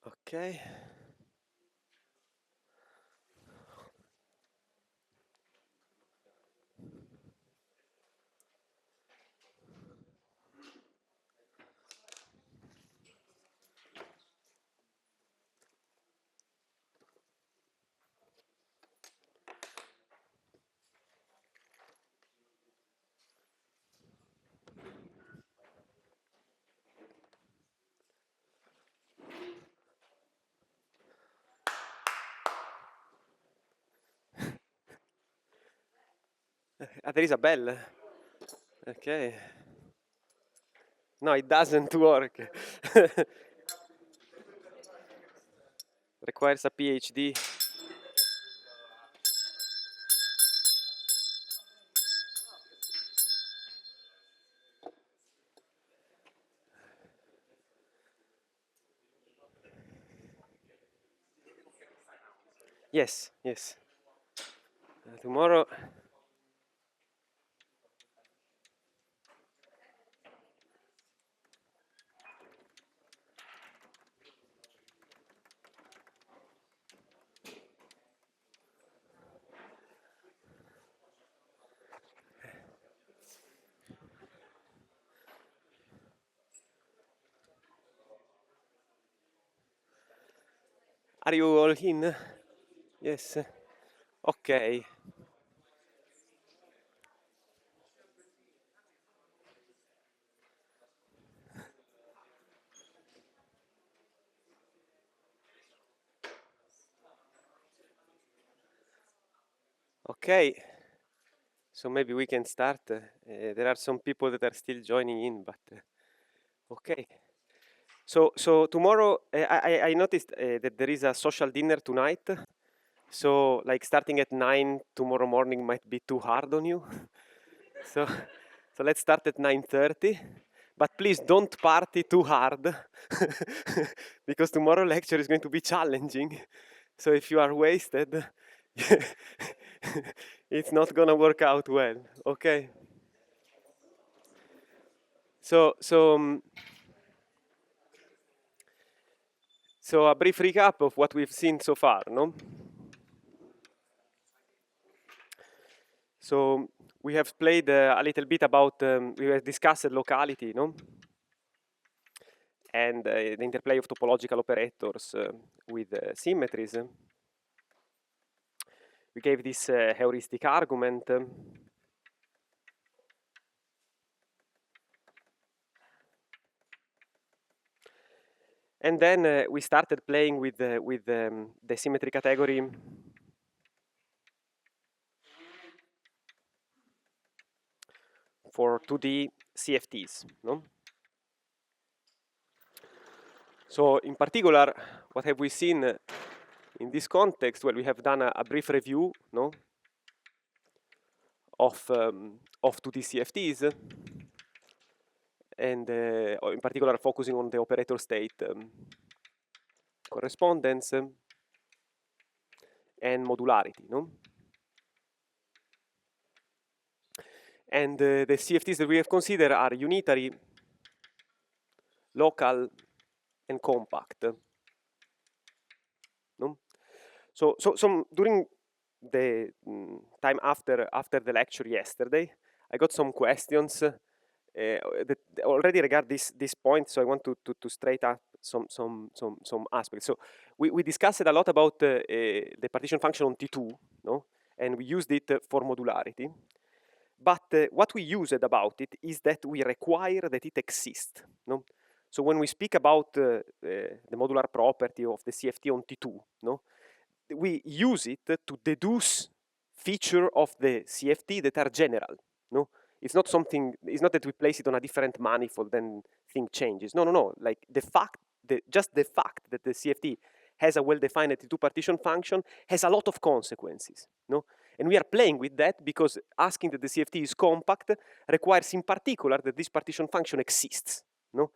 Okay. There is a bell. Okay. No, it doesn't work. Requires a PhD. Yes, yes. Tomorrow. Are you all in? Yes. Okay. Okay. So maybe we can start. There are some people that are still joining in, but okay. So tomorrow, I noticed that there is a social dinner tonight. So like starting at 9 tomorrow morning might be too hard on you. So, so let's start at 9:30. But please don't party too hard because tomorrow lecture is going to be challenging. So if you are wasted, it's not gonna work out well. Okay. So a brief recap of what we've seen so far, no? So we have played a little bit about, we have discussed locality, no? And the interplay of topological operators with symmetries. We gave this heuristic argument. And then we started playing with the symmetry category for 2D CFTs, no? So in particular, what have we seen in this context? Well, we have done a brief review, no, of 2D CFTs, and in particular focusing on the operator state correspondence and modularity, no? And the CFTs that we have considered are unitary, local, and compact. No? So during the time after the lecture yesterday, I got some questions that already regard this point. So I want to straight up some aspects. So we discussed a lot about the partition function on T2, no, and we used it for modularity. But what we used about it is that we require that it exists, no. So when we speak about the modular property of the CFT on T2, no, we use it to deduce feature of the CFT that are general. No, it's not something. It's not that we place it on a different manifold and thing changes. No. Like just the fact that the CFT has a well-defined T2 partition function has a lot of consequences. No, and we are playing with that because asking that the CFT is compact requires, in particular, that this partition function exists. No,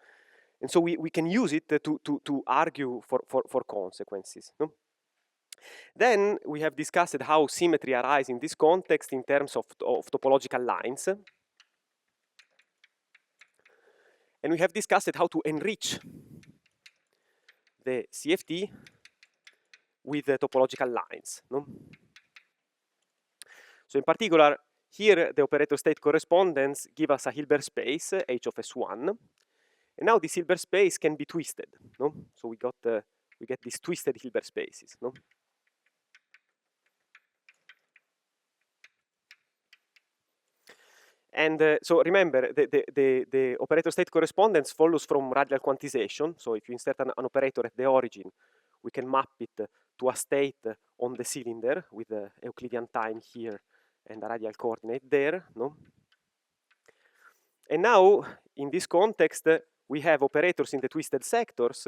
and so we can use it to argue for consequences. No? Then we have discussed how symmetry arises in this context in terms of topological lines. And we have discussed how to enrich the CFT with the topological lines. No? So in particular, here the operator state correspondence give us a Hilbert space, H of S1. And now this Hilbert space can be twisted. No? So we get these twisted Hilbert spaces. No? And so remember, the operator state correspondence follows from radial quantization. So if you insert an operator at the origin, we can map it to a state on the cylinder with the Euclidean time here and a radial coordinate there. No? And now, in this context, we have operators in the twisted sectors,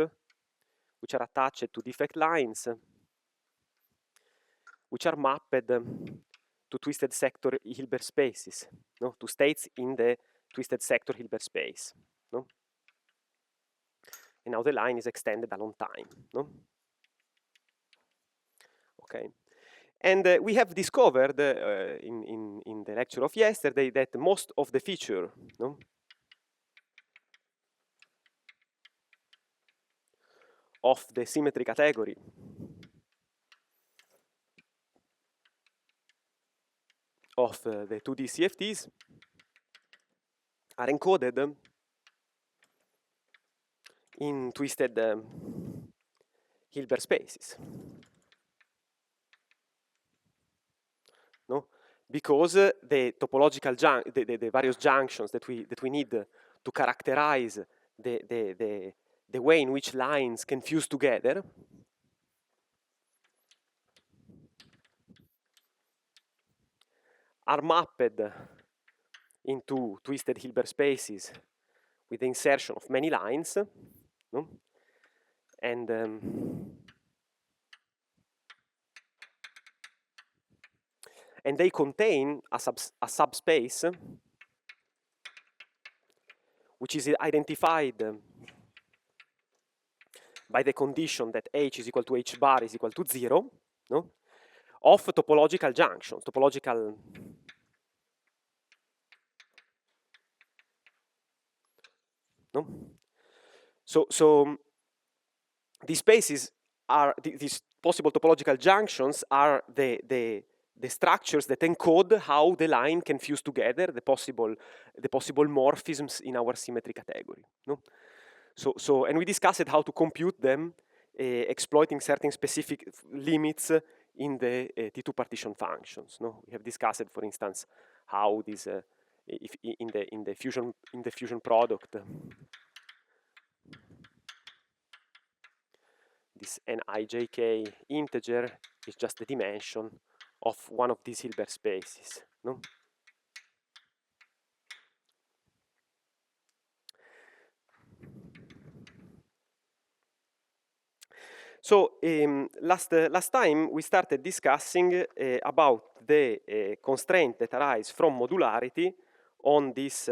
which are attached to defect lines, which are mapped to twisted sector Hilbert spaces, no? To states in the twisted sector Hilbert space. No? And now the line is extended along time. No? Okay. And we have discovered in the lecture of yesterday that most of the feature, no, of the symmetry category of the 2D CFTs are encoded in twisted Hilbert spaces. No? Because the topological the various junctions that we need to characterize the way in which lines can fuse together are mapped into twisted Hilbert spaces with the insertion of many lines, no? And they contain a subspace which is identified by the condition that H is equal to H bar is equal to 0, no? Of topological junctions, topological no? So these spaces are these possible topological junctions are the structures that encode how the line can fuse together the possible morphisms in our symmetry category. No? So and we discussed how to compute them exploiting certain specific limits in the T2 partition functions. No? We have discussed, for instance, how this if in the fusion product this nijk integer is just the dimension of one of these Hilbert spaces. No? So last time we started discussing about the constraint that arise from modularity on these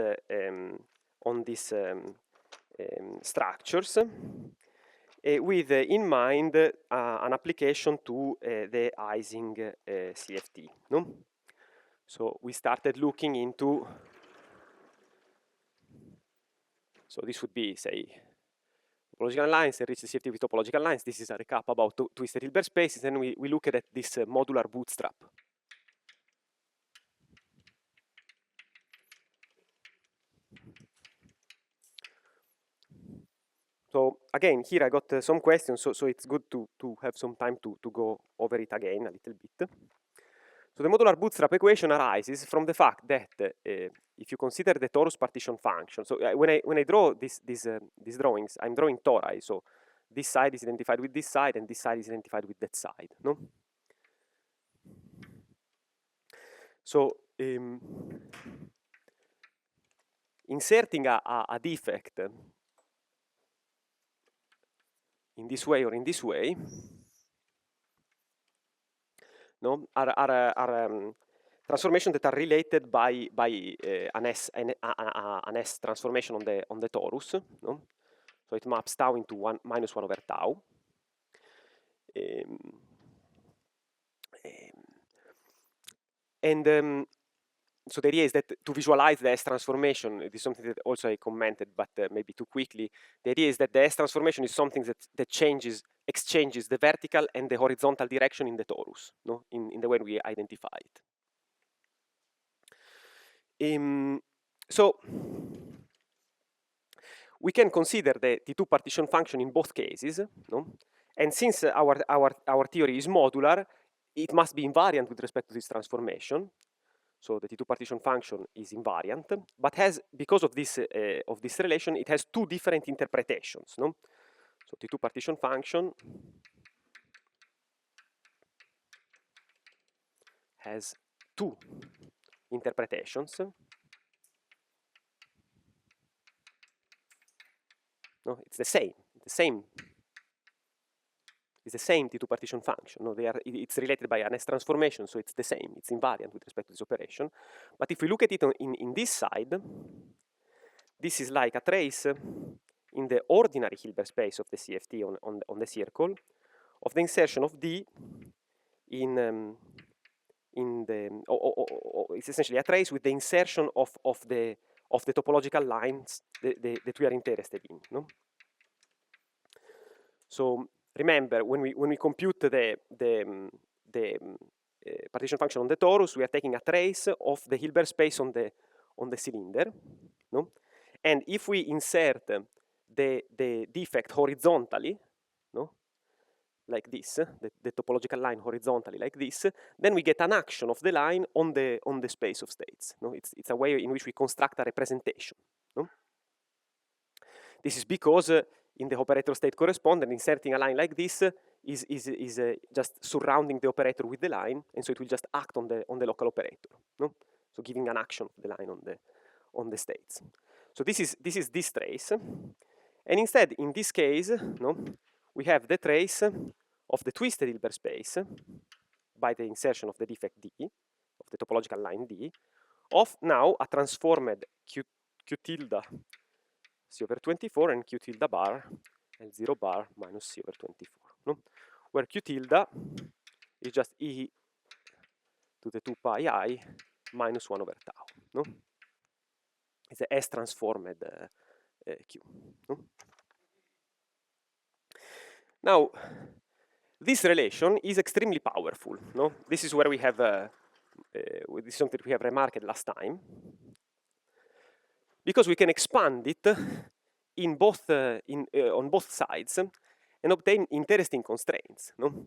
structures with in mind an application to the Ising CFT. No? So we started looking into, so this would be, say, topological lines, enrich the CFT with topological lines. This is a recap about twisted Hilbert spaces, and we look at this modular bootstrap. So again, here I got some questions, so it's good to have some time to go over it again a little bit. So the modular bootstrap equation arises from the fact that if you consider the torus partition function, so when I draw these drawings, I'm drawing tori, so this side is identified with this side, and this side is identified with that side. No? So inserting a defect in this way or in this way, no, are transformations that are related by an S transformation on the torus. No? So it maps tau into minus 1 over tau. And so the idea is that to visualize the S transformation, this is something that also I commented, but maybe too quickly. The idea is that the S transformation is something that exchanges the vertical and the horizontal direction in the torus, no? In the way we identify it. So we can consider the T2 partition function in both cases, no? And since our theory is modular, it must be invariant with respect to this transformation. So the T2 partition function is invariant, but because of this relation, it has two different interpretations, no? So T2 partition function has two interpretations. No, it's the same. It's the same T2 partition function. No, it's related by an S transformation, so it's the same. It's invariant with respect to this operation. But if we look at it in this side, this is like a trace in the ordinary Hilbert space of the CFT on the circle of the insertion of D in the it's essentially a trace with the insertion of the topological lines that we are interested in. No? So remember, when we compute the partition function on the torus, we are taking a trace of the Hilbert space on the cylinder, no? And if we insert the defect horizontally, no? Like this, the topological line horizontally like this, then we get an action of the line on the space of states. No? It's a way in which we construct a representation. No? This is because in the operator state correspondent, inserting a line like this is just surrounding the operator with the line, and so it will just act on the local operator. No? So giving an action of the line on the states. So this is this trace, and instead in this case, no, we have the trace of the twisted Hilbert space by the insertion of the defect D, of the topological line D, of now a transformed Q tilde C over 24 and Q tilde bar and 0 bar minus C over 24. No? Where Q tilde is just E to the 2 pi I minus 1 over tau. No? It's a S transformed Q. No? Now, this relation is extremely powerful. No? This is where we have, this is something we have remarked last time, because we can expand it in both, on both sides and obtain interesting constraints. No?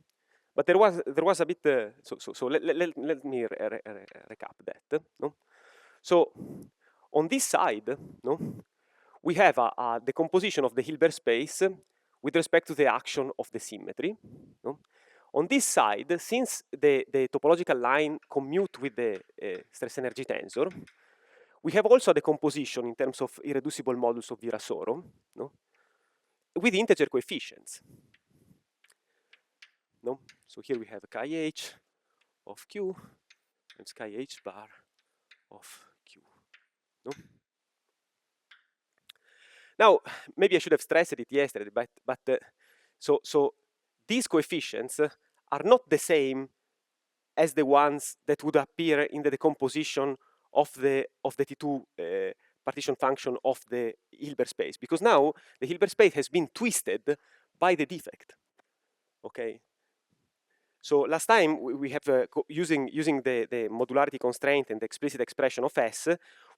But there was a bit, so let me recap that. No? So on this side, no, we have a decomposition of the Hilbert space with respect to the action of the symmetry. No? On this side, since the topological line commute with the stress energy tensor, we have also a decomposition in terms of irreducible modulus of Virasoro, no? With integer coefficients. No? So here we have KH of Q times KH bar of Q. No? Now, maybe I should have stressed it yesterday, but so these coefficients are not the same as the ones that would appear in the decomposition of the T2 partition function of the Hilbert space, because now the Hilbert space has been twisted by the defect. Okay. So last time we have using the modularity constraint and the explicit expression of S,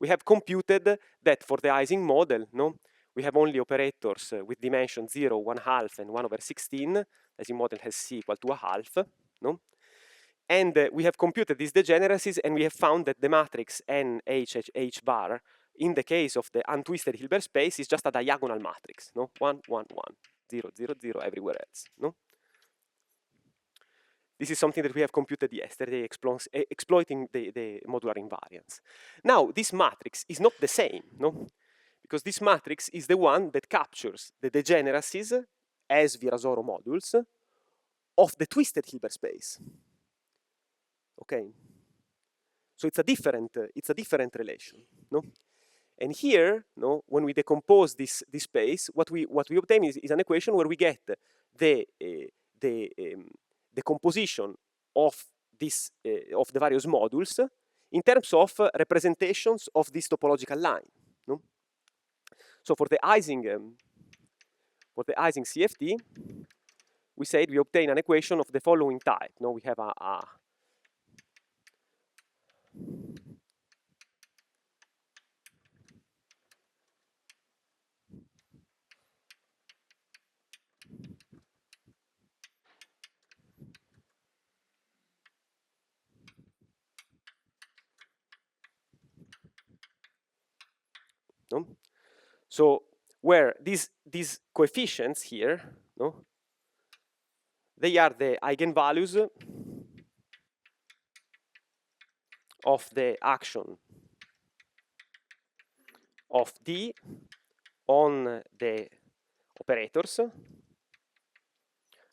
we have computed that for the Ising model, no, we have only operators with dimension 0, 1/2, and 1 over 16. Ising model has C equal to 1/2. No? And we have computed these degeneracies, and we have found that the matrix NH bar, in the case of the untwisted Hilbert space, is just a diagonal matrix. No? 1, 1, 1, 0, 0, 0, everywhere else. No? This is something that we have computed yesterday, exploiting the modular invariance. Now, this matrix is not the same, no? Because this matrix is the one that captures the degeneracies as Virasoro modules of the twisted Hilbert space. Okay, so it's a different relation, no? And here, no, when we decompose this space, what we obtain is an equation where we get the composition of this of the various modules in terms of representations of this topological line. No? So for the Ising CFT, we said we obtain an equation of the following type. No, we have no? So where these coefficients here, no, they are the eigenvalues of the action of D on the operators,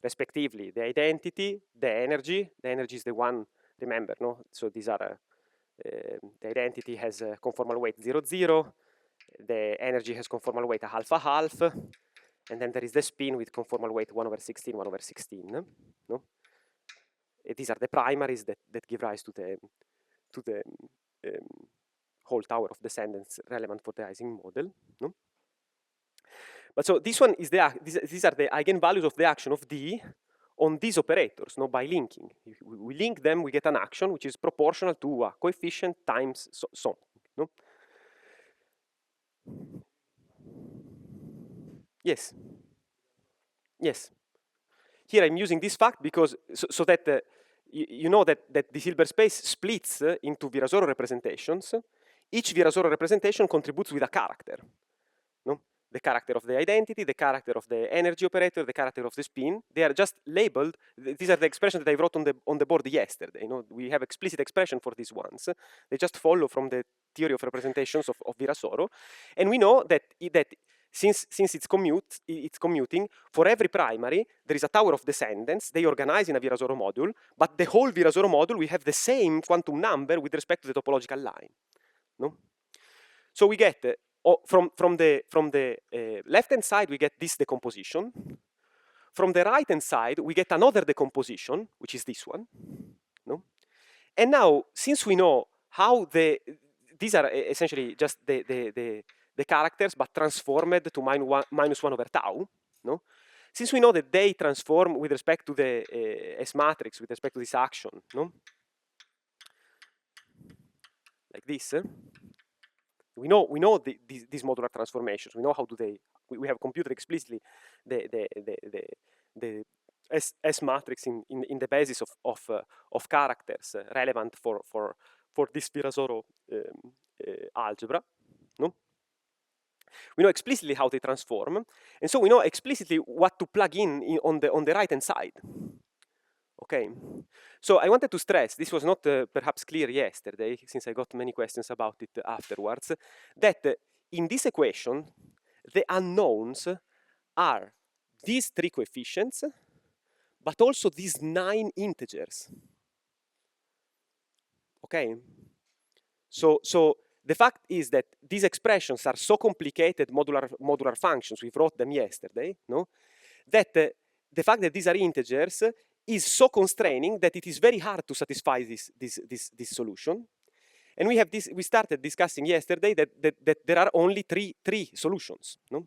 respectively the identity, the energy. The energy is the one, remember, no? So these are, the identity has a conformal weight 0, 0, the energy has conformal weight a half, and then there is the spin with conformal weight 1 over 16, 1 over 16, no? These are the primaries that give rise to the whole tower of descendants relevant for the Ising model, no? But so this one is these are the eigenvalues of the action of D on these operators, no, by linking. If we link them, we get an action which is proportional to a coefficient times something, no? Yes. Yes. Here I'm using this fact because so that you know that the Hilbert space splits into Virasoro representations. Each Virasoro representation contributes with a character. No? The character of the identity, the character of the energy operator, the character of the spin. They are just labeled. These are the expressions that I wrote on the board yesterday. You know, we have explicit expression for these ones. They just follow from the theory of representations of Virasoro, and we know that since it's commuting, for every primary, there is a tower of descendants. They organize in a Virasoro module, but the whole Virasoro module, we have the same quantum number with respect to the topological line. No? So we get, from the left-hand side, we get this decomposition. From the right-hand side, we get another decomposition, which is this one. No? And now, since we know how these are essentially just the characters, but transformed to minus 1 over tau, no? Since we know that they transform with respect to the S matrix, with respect to this action, no? Like this, we know these modular transformations. We know how do they. We have computed explicitly the S matrix in the basis of characters relevant for this Virasoro algebra, no? We know explicitly how they transform, and so we know explicitly what to plug in on the right-hand side. Okay, so I wanted to stress, this was not perhaps clear yesterday, since I got many questions about it afterwards, that in this equation, the unknowns are these 3 coefficients, but also these 9 integers. Okay, so the fact is that these expressions are so complicated modular functions, we wrote them yesterday, no? That the fact that these are integers is so constraining that it is very hard to satisfy this solution. And we started discussing yesterday that there are only three solutions, no?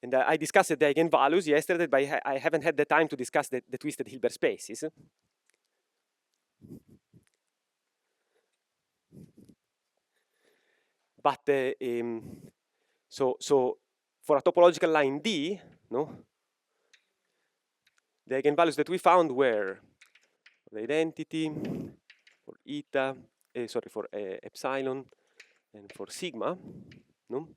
And I discussed the eigenvalues yesterday, but I haven't had the time to discuss the twisted Hilbert spaces. But so for a topological line D, no, the eigenvalues that we found were the identity for eta, for epsilon, and for sigma, no?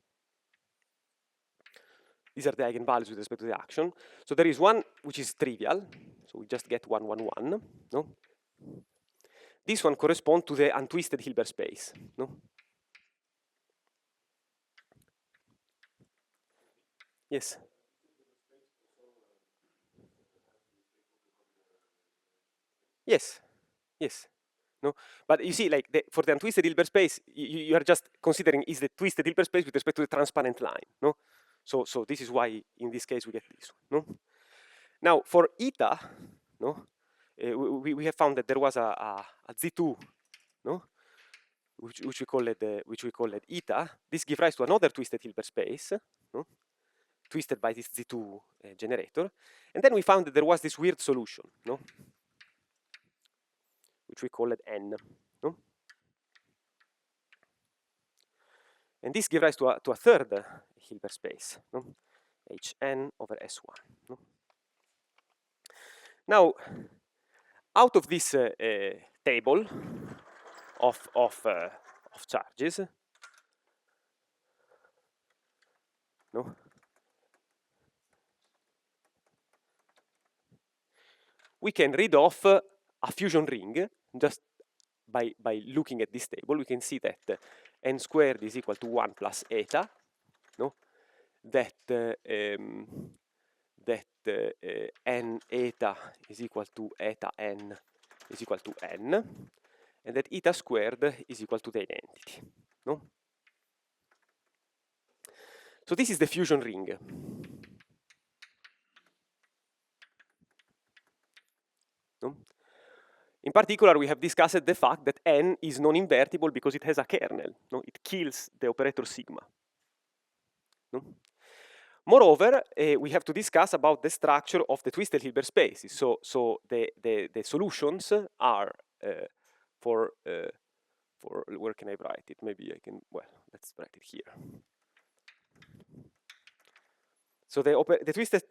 These are the eigenvalues with respect to the action. So there is one which is trivial, so we just get 1, 1, 1, no? This one corresponds to the untwisted Hilbert space, no? Yes. Yes. Yes. No, but you see, like for the untwisted Hilbert space, you are just considering is the twisted Hilbert space with respect to the transparent line. No, so this is why in this case we get this one. No, now for eta, no, we have found that there was a Z2, no? Which we call it eta. This gives rise to another twisted Hilbert space, no? Twisted by this Z2 generator. And then we found that there was this weird solution, no? Which we call it N, no? And this gives rise to a third Hilbert space, no? Hn over S1. No? Now, out of this table of charges, no? We can read off a fusion ring just by looking at this table. We can see that n squared is equal to 1 plus eta, no? That n eta is equal to eta n is equal to n, and that eta squared is equal to the identity, no? So this is the fusion ring. No? In particular, we have discussed the fact that n is non-invertible because it has a kernel. No? It kills the operator sigma. No? Moreover, we have to discuss about the structure of the twisted Hilbert spaces. So the solutions are for where can I write it? Maybe I can. Well, let's write it here. So the twisted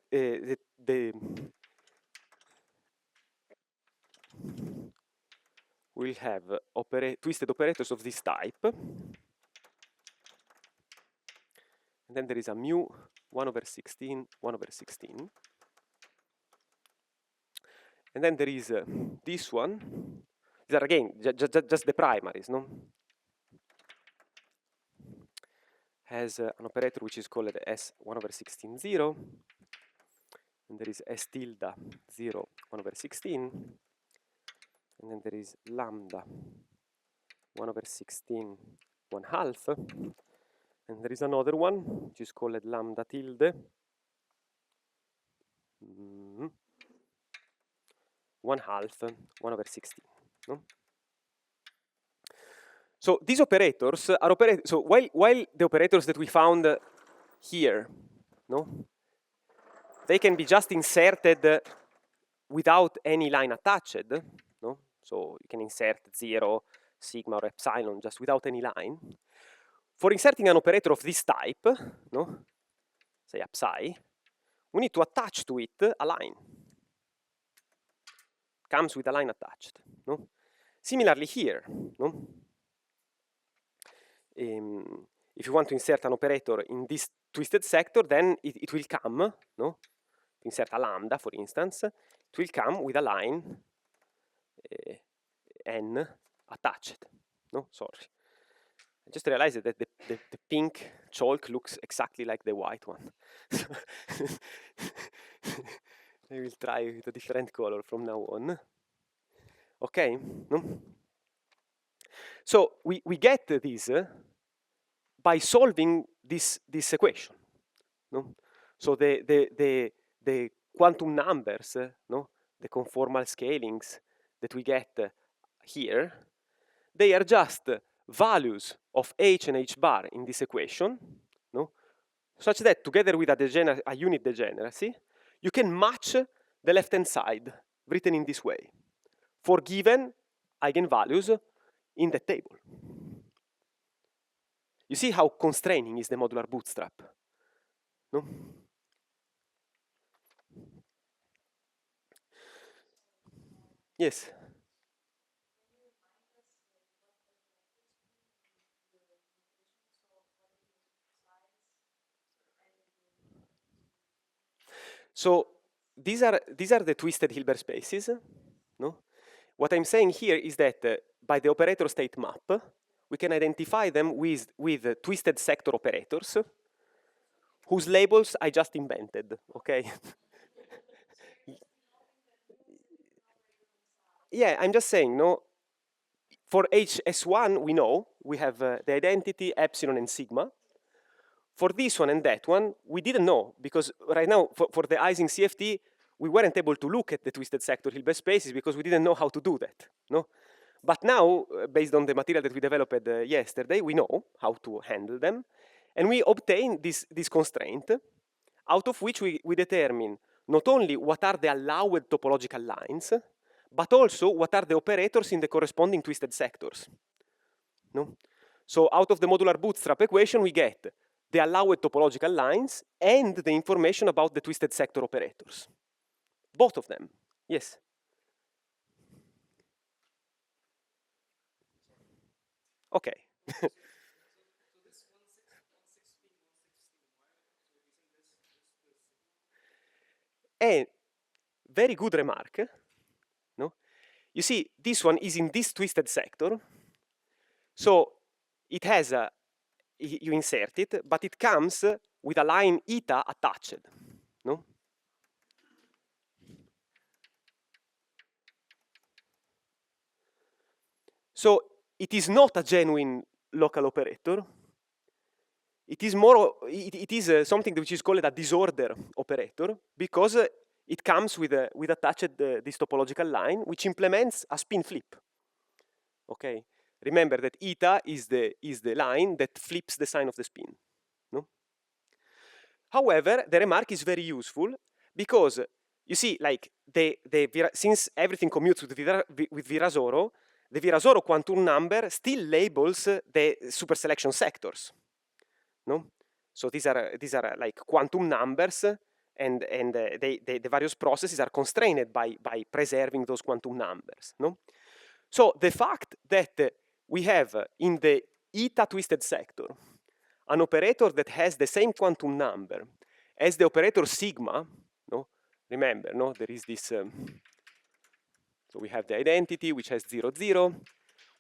we'll have twisted operators of this type. And then there is a mu 1 over 16, 1 over 16. And then there is this one. These are again just the primaries, no? Has an operator which is called S 1 over 16, 0. And there is S tilde 0, 1 over 16. And then there is lambda 1 over 16, 1 half. And there is another one, which is called lambda tilde 1 half, 1 over 16. No? So these operators are operated. So while the operators that we found here, no, they can be just inserted without any line attached. No, so you can insert 0, sigma, or epsilon just without any line. For inserting an operator of this type, no, say psi, we need to attach to it a line. Comes with a line attached. No? Similarly here, no? If you want to insert an operator in this twisted sector, then it will come, no? To insert a lambda, for instance, it will come with a line n attached. No, sorry. I just realized that the pink chalk looks exactly like the white one. I will try with a different color from now on. Okay? No? So we get this by solving this equation. No? So the quantum numbers, no? The conformal scalings that we get here, they are just values of h and h bar in this equation, no? Such that together with a unit degeneracy, you can match the left-hand side written in this way for given eigenvalues in the table. You see how constraining is the modular bootstrap? No? Yes? So these are the twisted Hilbert spaces. No? What I'm saying here is that by the operator state map, we can identify them with twisted sector operators whose labels I just invented, okay? Yeah, I'm just saying, no, for HS1, we know, we have the identity, epsilon, and sigma. For this one and that one, we didn't know, because right now, for the Ising CFT, we weren't able to look at the twisted sector Hilbert spaces because we didn't know how to do that, no? But now, based on the material that we developed yesterday, we know how to handle them. And we obtain this constraint, out of which we determine not only what are the allowed topological lines, but also what are the operators in the corresponding twisted sectors. No? So out of the modular bootstrap equation, we get the allowed topological lines and the information about the twisted sector operators. Both of them. Yes? Okay. A very good remark. No? You see, this one is in this twisted sector. So it has a, you insert it, but it comes with a line eta attached. No? So it is not a genuine local operator. It is more, it is something which is called a disorder operator because it comes with attached this topological line which implements a spin flip. Okay, remember that eta is the line that flips the sign of the spin. No? However, the remark is very useful because you see, like since everything commutes with Virasoro, the Virasoro quantum number still labels the superselection sectors. No? So these are like quantum numbers, and the various processes are constrained by preserving those quantum numbers. No? So the fact that we have in the eta twisted sector an operator that has the same quantum number as the operator sigma, no? Remember, no? There is this, so we have the identity which has 0, 0,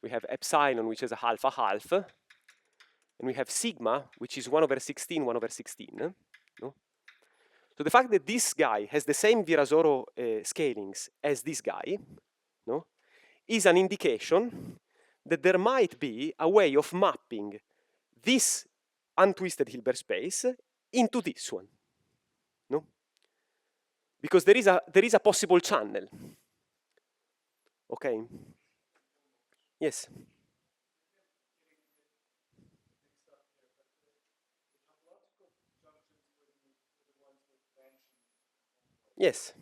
we have epsilon which has a half, and we have sigma which is 1 over 16, 1 over 16. No? So the fact that this guy has the same Virasoro scalings as this guy, no, is an indication that there might be a way of mapping this untwisted Hilbert space into this one. No? Because there is a possible channel. Okay? Yes. Yes.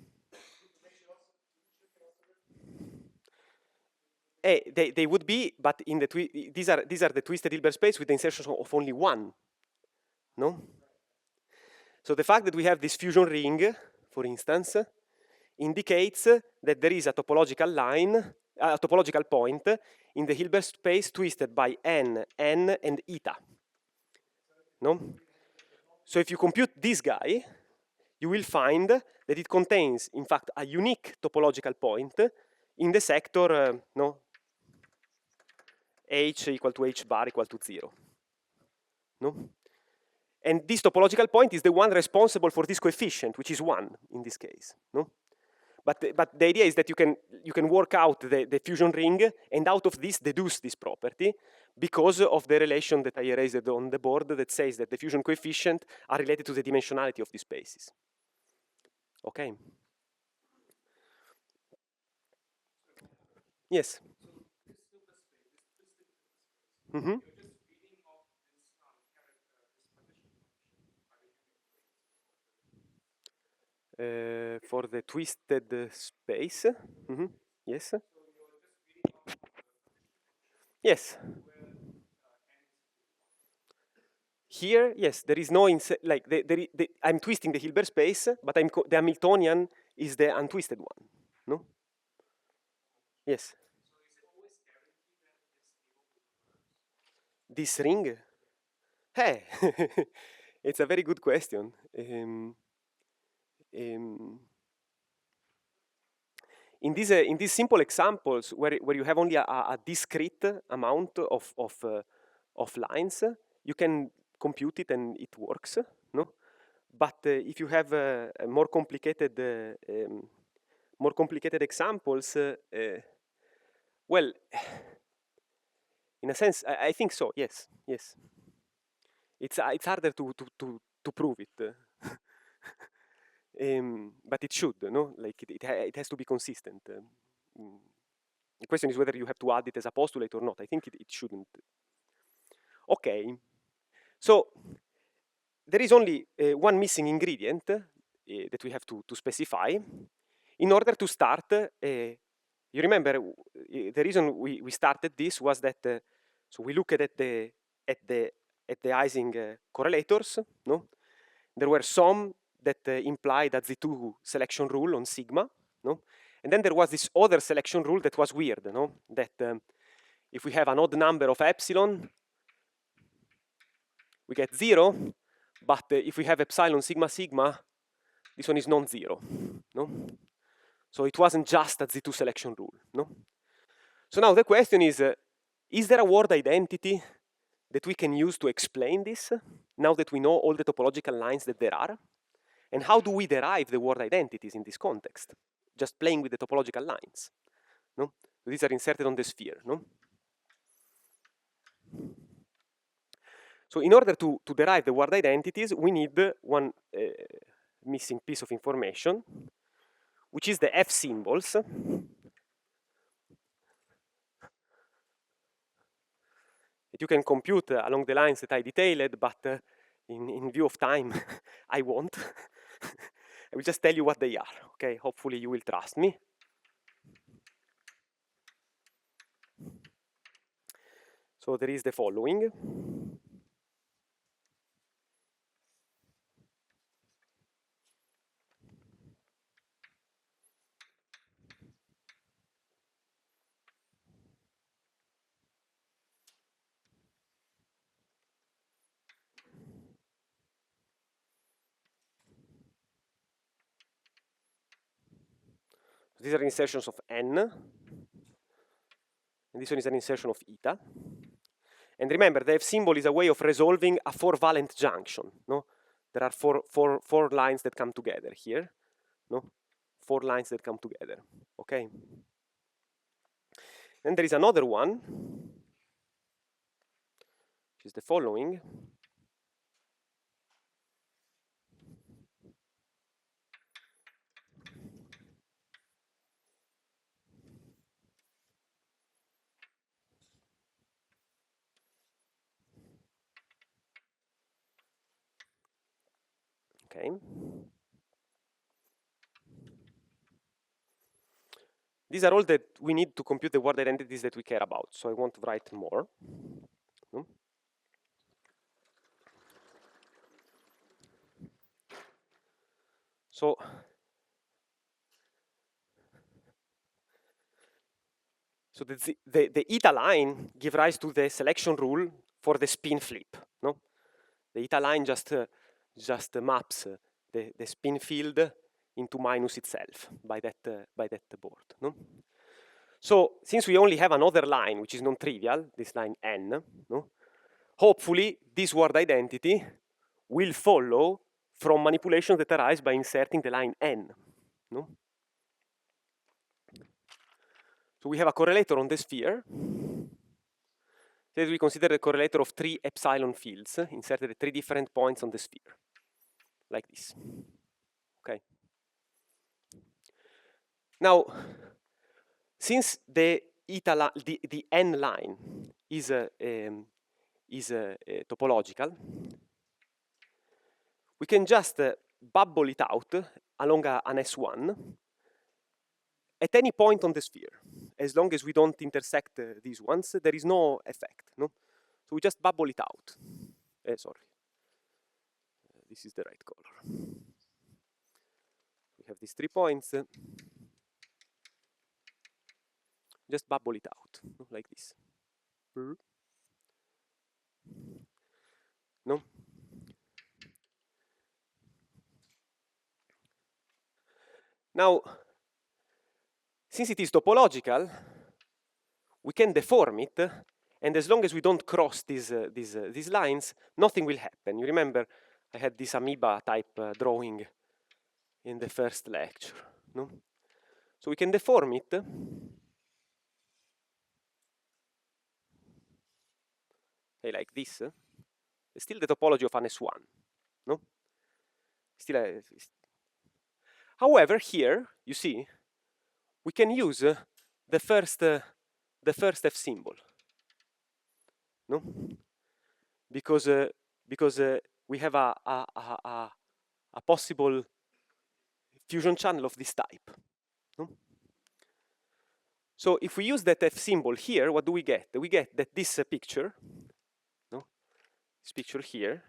They would be, but in the these are the twisted Hilbert space with the insertion of only one. No? So the fact that we have this fusion ring, for instance, indicates that there is a topological line, a topological point in the Hilbert space twisted by n, and eta. No? So if you compute this guy, you will find that it contains, in fact, a unique topological point in the sector no, h equal to h bar equal to 0. No? And this topological point is the one responsible for this coefficient, which is 1 in this case. No? But the idea is that you can work out the fusion ring and out of this deduce this property because of the relation that I erased on the board that says that the fusion coefficient are related to the dimensionality of these spaces. Okay? Yes? Mm-hmm. For the twisted space. Mm-hmm. Yes? Yes. Here, yes, there is no, like, I'm twisting the Hilbert space, but the Hamiltonian is the untwisted one, no? Yes. This ring? Hey, it's a very good question. Um, in these simple examples where you have only a discrete amount of lines, you can compute it and it works, no? But if you have a more complicated examples, well, in a sense, I think so. Yes, yes. It's harder to prove it. but it should, no? Like it has to be consistent. The question is whether you have to add it as a postulate or not. I think it shouldn't. Okay, so there is only one missing ingredient that we have to specify in order to start. You remember the reason we started this was that so we looked at the Ising correlators. No, there were some that implied a Z2 selection rule on sigma. No, and then there was this other selection rule that was weird. No, that if we have an odd number of epsilon, we get 0, but if we have epsilon sigma sigma, this one is non-zero, no? So it wasn't just a Z2 selection rule, no? So now the question is there a word identity that we can use to explain this, now that we know all the topological lines that there are? And how do we derive the word identities in this context? Just playing with the topological lines, no? These are inserted on the sphere, no? So in order to derive the word identities, we need one missing piece of information, which is the F symbols. That you can compute along the lines that I detailed, but in view of time, I won't. I will just tell you what they are, okay? Hopefully you will trust me. So there is the following. These are insertions of n, and this one is an insertion of eta. And remember, the F symbol is a way of resolving a four-valent junction. No, there are four lines that come together here. No, 4 lines that come together. Okay. And there is another one, which is the following. Okay. These are all that we need to compute the word identities that we care about. So I won't write more. No? So the eta line gives rise to the selection rule for the spin flip. No, the eta line just maps the spin field into minus itself by that board. No. So since we only have another line which is non-trivial, this line n, no, hopefully this word identity will follow from manipulations that arise by inserting the line n. No? So we have a correlator on the sphere. That we consider the correlator of 3 epsilon fields inserted at 3 different points on the sphere, like this. Okay. Now, since the n line is topological, we can just bubble it out along an S1 at any point on the sphere. As long as we don't intersect these ones, there is no effect. No? So we just bubble it out. Sorry. This is the right color. We have these 3 points. Just bubble it out, like this. No? Now, since it is topological, we can deform it, and as long as we don't cross these lines, nothing will happen. You remember I had this amoeba type drawing in the first lecture. No? So we can deform it. Like this. It's still the topology of an S1. No? Still However, here, you see, we can use the first F symbol, no? Because we have a possible fusion channel of this type, no? So if we use that F symbol here, what do we get? We get that this picture, no? This picture here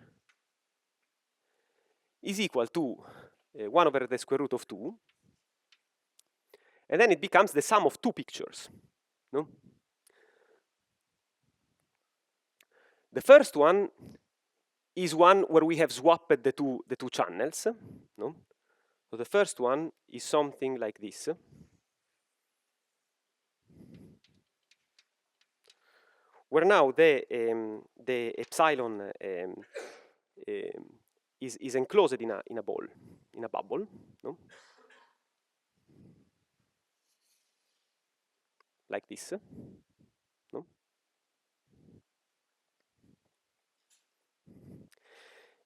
is equal to 1 over the square root of 2, and then it becomes the sum of two pictures, no? The first one is one where we have swapped the two channels, no? So the first one is something like this, where now the epsilon is enclosed in a ball, in a bubble, no? Like this, no?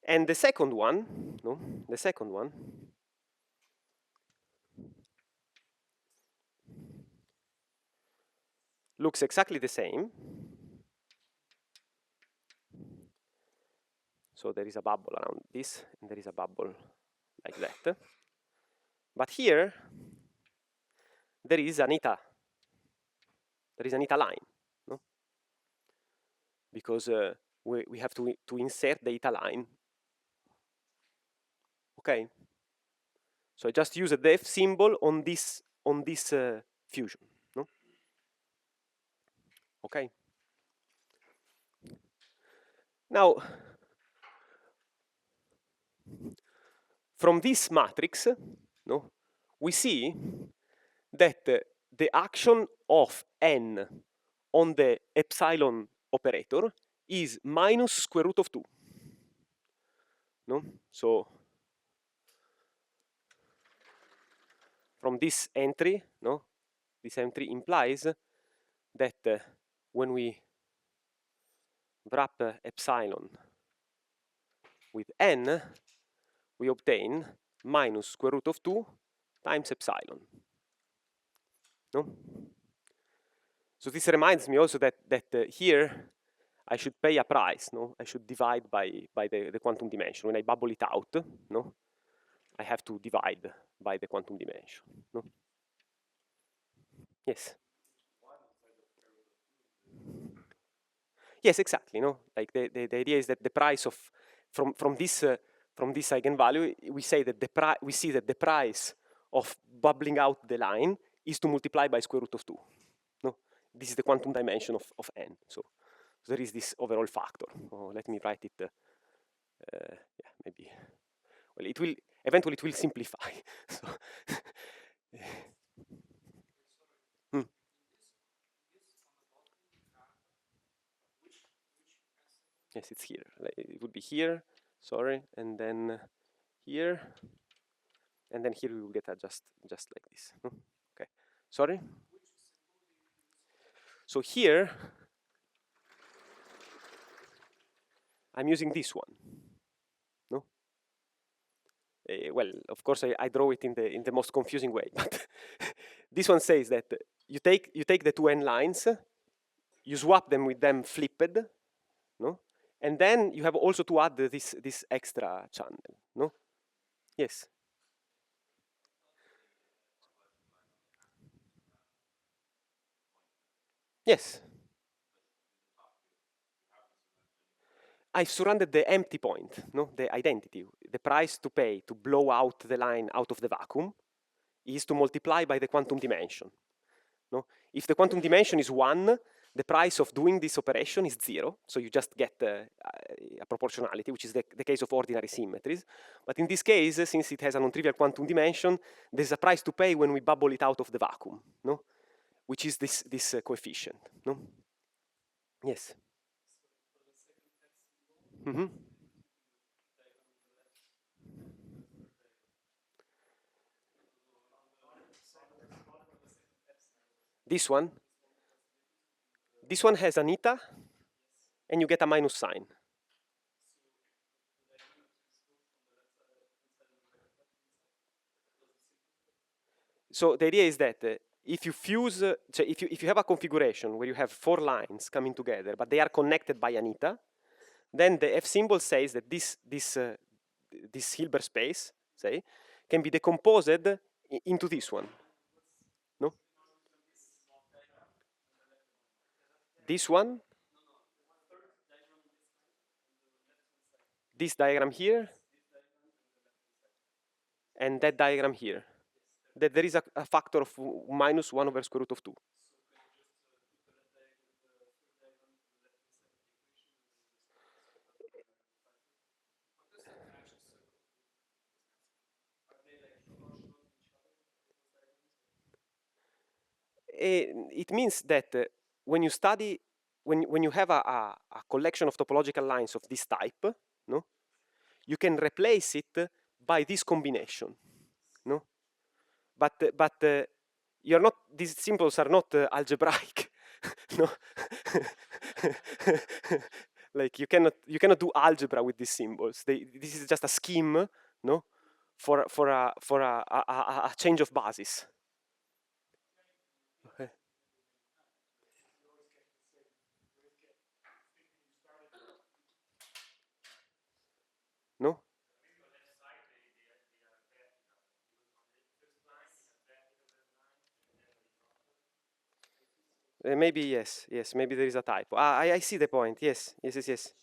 And the second one, no? The second one looks exactly the same. So there is a bubble around this, and there is a bubble like that. But here, there is an eta. There is an eta line, no? Because we have to insert the eta line. Okay. So I just use the F symbol on this fusion, no? Okay. Now, from this matrix, no, we see that the action of n on the epsilon operator is minus square root of 2. No? So from this entry, no, this entry implies that when we wrap epsilon with n, we obtain minus square root of 2 times epsilon. No? So this reminds me also that here I should pay a price. No, I should divide by the quantum dimension. When I bubble it out, no, I have to divide by the quantum dimension. No? Yes. Yes, exactly. No, like the idea is that the price of from this eigenvalue, we say that we see that the price of bubbling out the line is to multiply by square root of 2. No, this is the quantum dimension of n. So there is this overall factor. Oh, let me write it. Yeah, maybe. Well, it will eventually it will simplify. So hmm. Yes, it's here. It would be here. Sorry, and then here, and then here we will get a just like this. Okay. Sorry. So here I'm using this one. No. Well, of course I draw it in the most confusing way, but this one says that you take the two n lines, you swap them with them flipped, no, and then you have also to add this extra channel, no. Yes. Yes. I've surrounded the empty point, no, the identity. The price to pay to blow out the line out of the vacuum is to multiply by the quantum dimension. No? If the quantum dimension is 1, the price of doing this operation is 0. So you just get a proportionality, which is the case of ordinary symmetries. But in this case, since it has a non-trivial quantum dimension, there's a price to pay when we bubble it out of the vacuum, no? Which is this coefficient. No? Yes. Mm-hmm. This one has an eta, and you get a minus sign. So the idea is that if you fuse, so if you have a configuration where you have 4 lines coming together, but they are connected by an eta, then the F symbol says that this Hilbert space, say, can be decomposed into this one. No? This one, this diagram here, and that diagram here. That there is a factor of minus 1 over square root of 2. It means that when you study, when you have a collection of topological lines of this type, no, you can replace it by this combination, no. But you're not. These symbols are not algebraic, no. Like you cannot do algebra with these symbols. This is just a scheme, no, for a change of basis. Okay. No? Maybe yes, yes. Maybe there is a typo. I see the point. Yes, yes, yes, yes.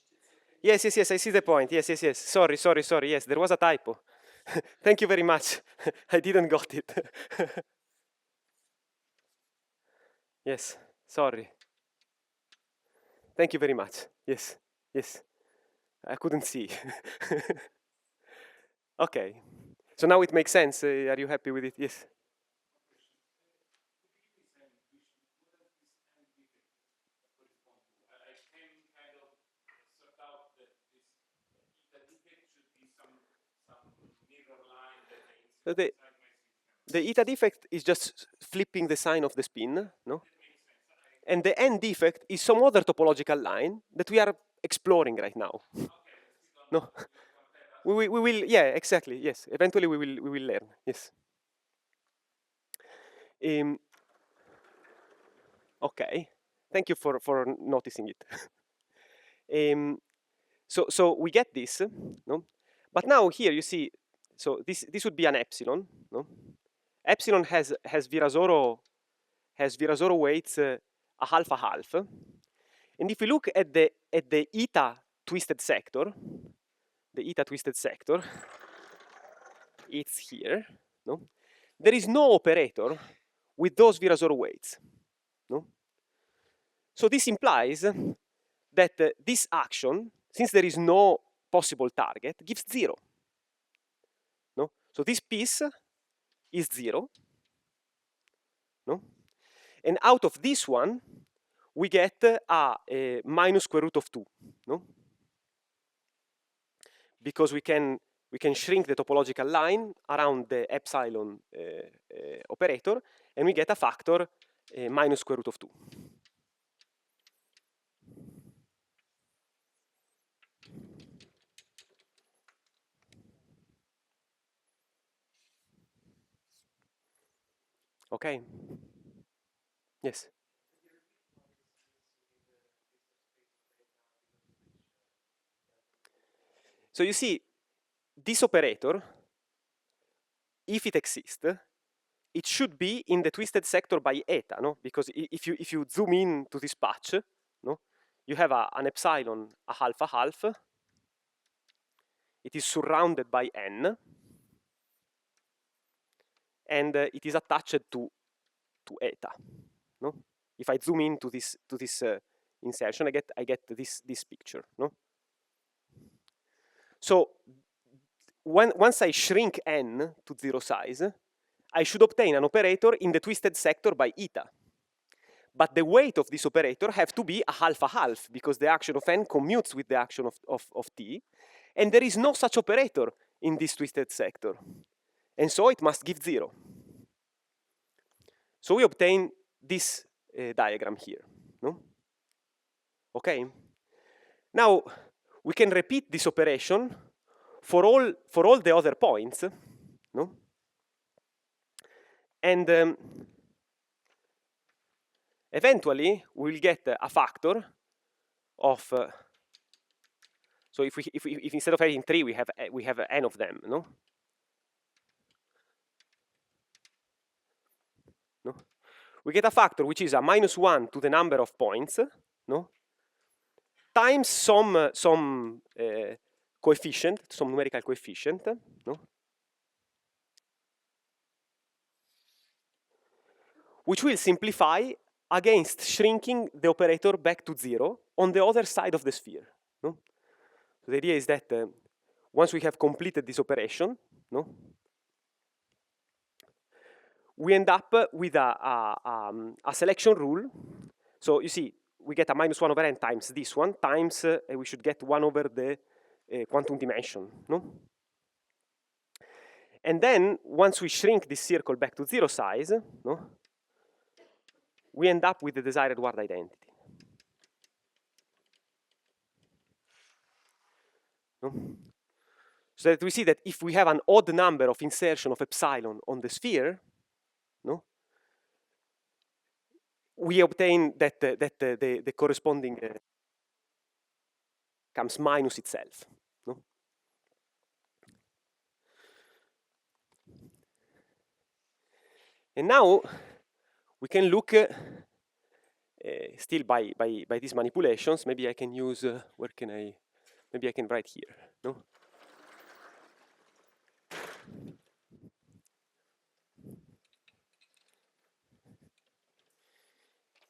Yes, yes, yes. I see the point. Yes, yes, yes. Sorry, sorry, sorry. Yes, there was a typo. Thank you very much. I didn't got it. Yes, sorry. Thank you very much. Yes, yes. I couldn't see. Okay. So now it makes sense. Are you happy with it? Yes. So the eta defect is just flipping the sign of the spin, no? And the n defect is some other topological line that we are exploring right now. No? We will, yeah, exactly, yes. Eventually we will learn, yes. Okay, thank you for noticing it. So we get this, no? But now here you see, so this would be an epsilon, no? Epsilon has Virasoro weights a half. And if we look at the eta twisted sector, it's here, no? There is no operator with those Virasoro weights, no? So this implies that this action, since there is no possible target, gives 0. No? So this piece is 0. No? And out of this one, we get a minus square root of 2. No? Because we can shrink the topological line around the epsilon operator, and we get a factor minus square root of 2. Okay? Yes? So you see, this operator, if it exists, it should be in the twisted sector by eta, no? Because if you zoom in to this patch, no, you have an epsilon a half. It is surrounded by n, and it is attached to eta. No? If I zoom in to this insertion, I get this picture. No? So once I shrink n to 0 size, I should obtain an operator in the twisted sector by eta. But the weight of this operator have to be a half, because the action of n commutes with the action of t, and there is no such operator in this twisted sector. And so it must give 0. So we obtain this diagram here. No? Okay? Now, we can repeat this operation for all the other points. No? And eventually, we'll get a factor of, so if instead of having 3, we have n of them, no? No? We get a factor which is a -1 to the number of points, no? Times some coefficient, some numerical coefficient, no? Which will simplify against shrinking the operator back to 0 on the other side of the sphere. No? So the idea is that once we have completed this operation, no, we end up with a selection rule. So you see, we get a -1 over n times this one, times we should get 1 over the quantum dimension. No? And then, once we shrink this circle back to 0 size, no, we end up with the desired word identity. No? So that we see that if we have an odd number of insertion of epsilon on the sphere, no, we obtain that the corresponding comes minus itself. No? And now we can look still by these manipulations. Maybe I can use, where can I, maybe I can write here. No?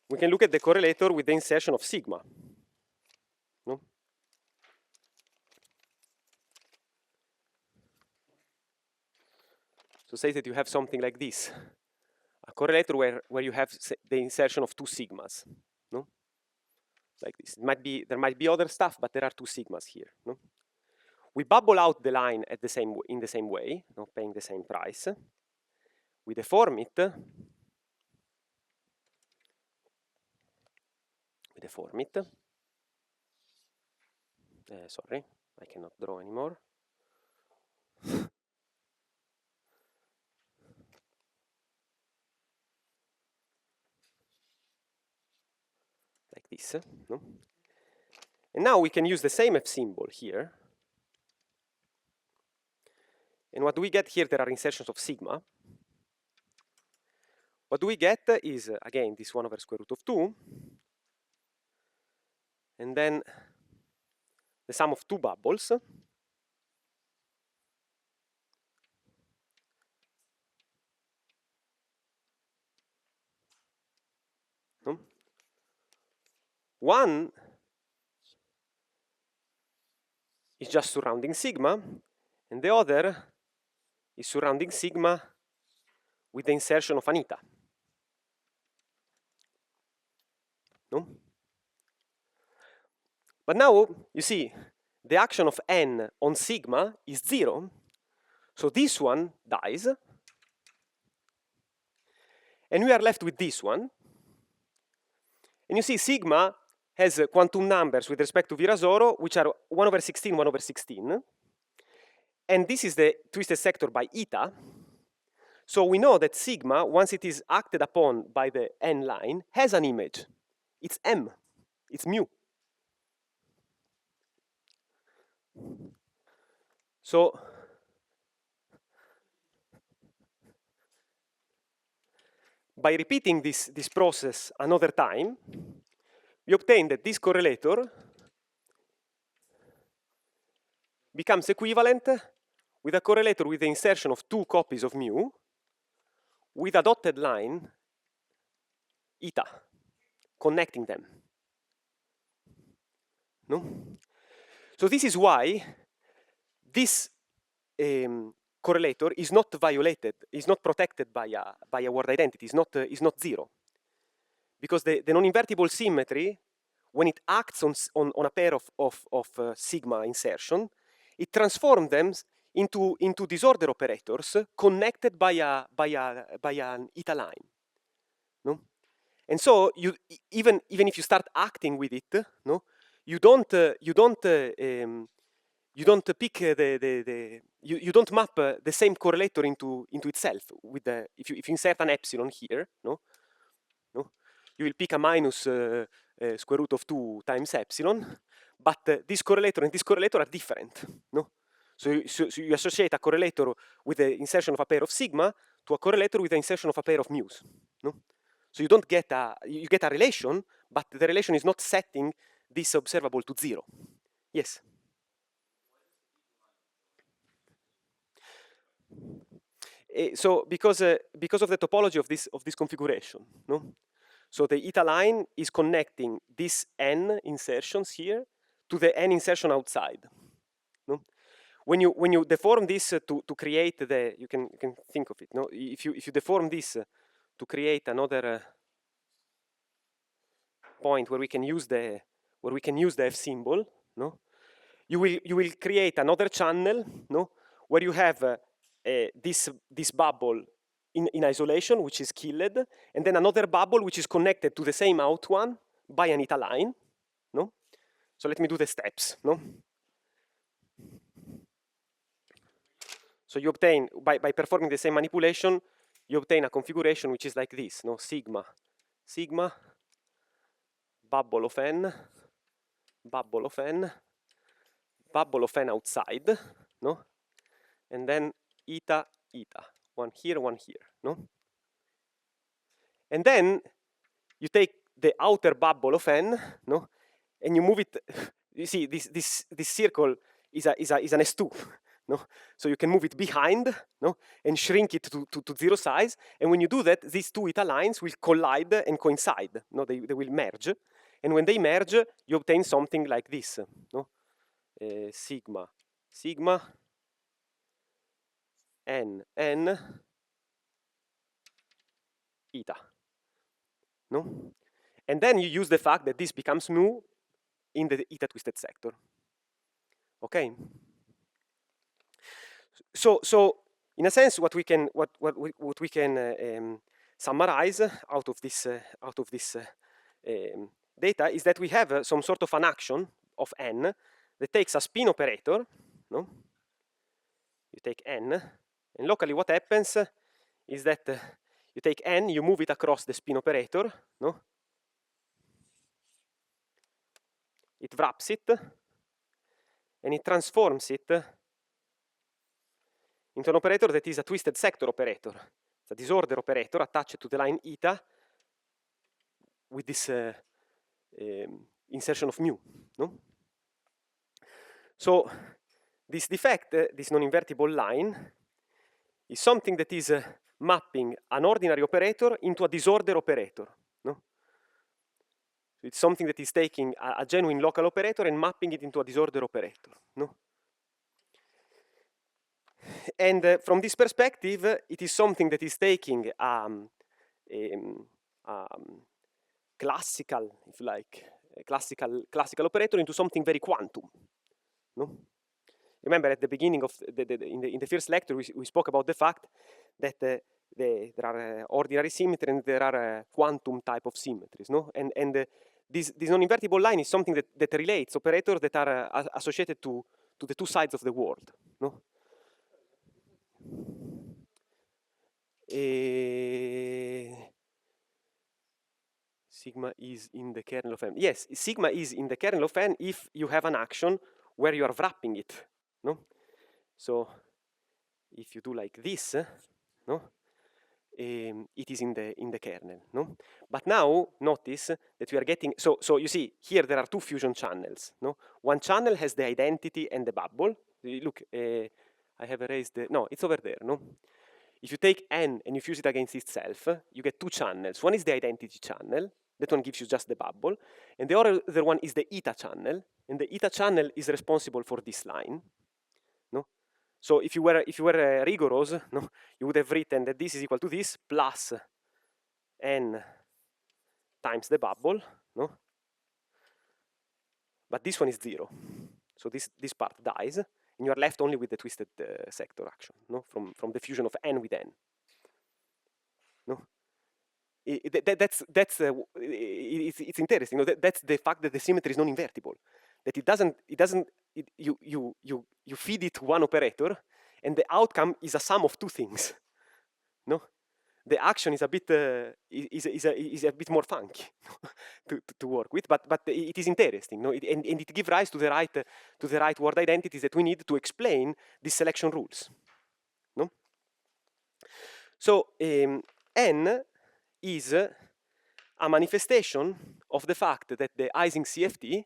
We can look at the correlator with the insertion of sigma. No? So say that you have something like this, a correlator where you have the insertion of 2 sigmas. No? Like this. There might be other stuff, but there are 2 sigmas here. No? We bubble out the line in the same way, no? Paying the same price. We deform it. Sorry, I cannot draw anymore. Like this. No? And now we can use the same F symbol here. And what do we get here? There are insertions of sigma. What do we get is, again, this 1 over square root of 2. And then the sum of 2 bubbles. No? One is just surrounding sigma, and the other is surrounding sigma with the insertion of an eta. No? But now, you see, the action of n on sigma is 0, so this one dies, and we are left with this one. And you see, sigma has quantum numbers with respect to Virasoro, which are 1 over 16, 1 over 16. And this is the twisted sector by eta. So we know that sigma, once it is acted upon by the n line, has an image. It's m. It's mu. So by repeating this process another time, we obtain that this correlator becomes equivalent with a correlator with the insertion of 2 copies of mu with a dotted line eta connecting them. No? So this is why this correlator is not violated, is not protected by a word identity, is not 0. Because the non-invertible symmetry, when it acts on a pair of sigma insertion, it transforms them into disorder operators connected by an eta line. No? And so even if you start acting with it, no, you don't you don't pick you don't map the same correlator into itself with the if you insert an epsilon here, no, you will pick a minus square root of 2 times epsilon, but this correlator and this correlator are different, no. So you associate a correlator with the insertion of a pair of sigma to a correlator with the insertion of a pair of mu's, no. So you don't get you get a relation, but the relation is not setting this observable to 0. Yes. So because of the topology of this configuration, no? So the eta line is connecting these n insertions here to the n insertion outside, no? When you deform this to create the, you can think of it, no? If you deform this to create another point where we can use the F symbol, no? You will create another channel, no? Where you have this bubble in isolation, which is killed, and then another bubble which is connected to the same out one by an eta line, no? So let me do the steps, no? So you obtain, by performing the same manipulation, you obtain a configuration which is like this, no? Sigma, bubble of n, bubble of n, bubble of n outside, no? And then eta, one here, no? And then you take the outer bubble of n, no? And you move it, you see, this circle is an S2, no? So you can move it behind, no? And shrink it to 0 size. And when you do that, these two eta lines will collide and coincide, no? They will merge. And when they merge, you obtain something like this, no? Sigma, n, eta, no? And then you use the fact that this becomes mu in the eta twisted sector. Okay? So in a sense, what we can summarize out of this data is that we have some sort of an action of n that takes a spin operator, no? You take n, and locally what happens is that you take n, you move it across the spin operator, no? It wraps it, and it transforms it into an operator that is a twisted sector operator. It's a disorder operator attached to the line eta with this insertion of mu, no? So this defect, this non-invertible line, is something that is mapping an ordinary operator into a disorder operator, no? It's something that is taking a genuine local operator and mapping it into a disorder operator, no? And from this perspective, it is something that is taking classical, if you like, classical operator into something very quantum, no? Remember at the beginning of in the first lecture, we spoke about the fact that there are ordinary symmetry and there are quantum type of symmetries, no? And this non-invertible line is something that relates operators that are associated to the two sides of the world, no? Sigma is in the kernel of n. Yes, sigma is in the kernel of n if you have an action where you are wrapping it, no? So if you do like this, no? It is in the kernel, no? But now notice that we are getting, so you see here there are two fusion channels, no? One channel has the identity and the bubble. Look, I have erased the, no, it's over there, no? If you take n and you fuse it against itself, you get two channels. One is the identity channel, that one gives you just the bubble, and the other one is the eta channel, and the eta channel is responsible for this line, no? So if you were rigorous, no, you would have written that this is equal to this plus n times the bubble, no? But this one is 0. So this part dies, and you are left only with the twisted sector action, no? From the fusion of n with n, no? It's interesting, no? That's the fact that the symmetry is non-invertible, that it doesn't you feed it one operator, and the outcome is a sum of two things. No, the action is a bit is a bit more funky to work with, but it is interesting. No, and it gives rise to the right word identities that we need to explain these selection rules. No, so N is a manifestation of the fact that the Ising CFT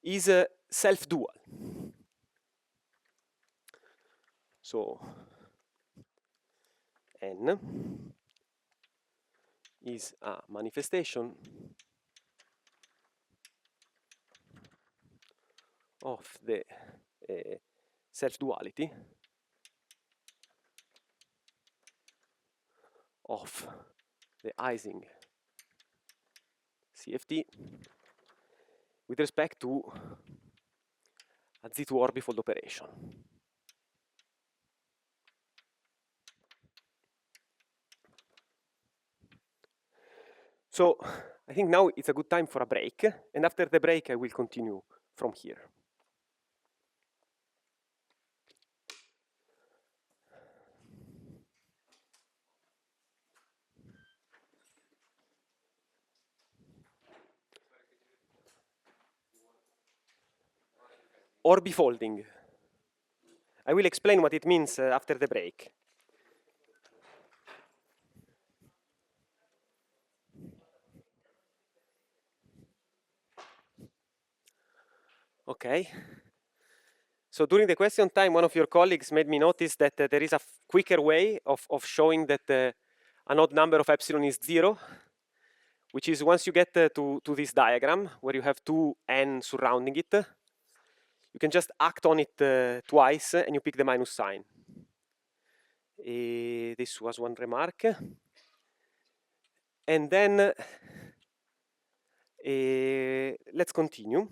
is self-dual. So N is a manifestation of the self-duality of the Ising CFT with respect to a Z2 orbifold operation. So I think now it's a good time for a break, and after the break I will continue from here. Orbifolding. I will explain what it means after the break. Okay. So during the question time, one of your colleagues made me notice that there is a quicker way of showing that an odd number of epsilon is 0, which is once you get to this diagram where you have two n surrounding it, you can just act on it twice and you pick the minus sign. This was one remark. And then let's continue.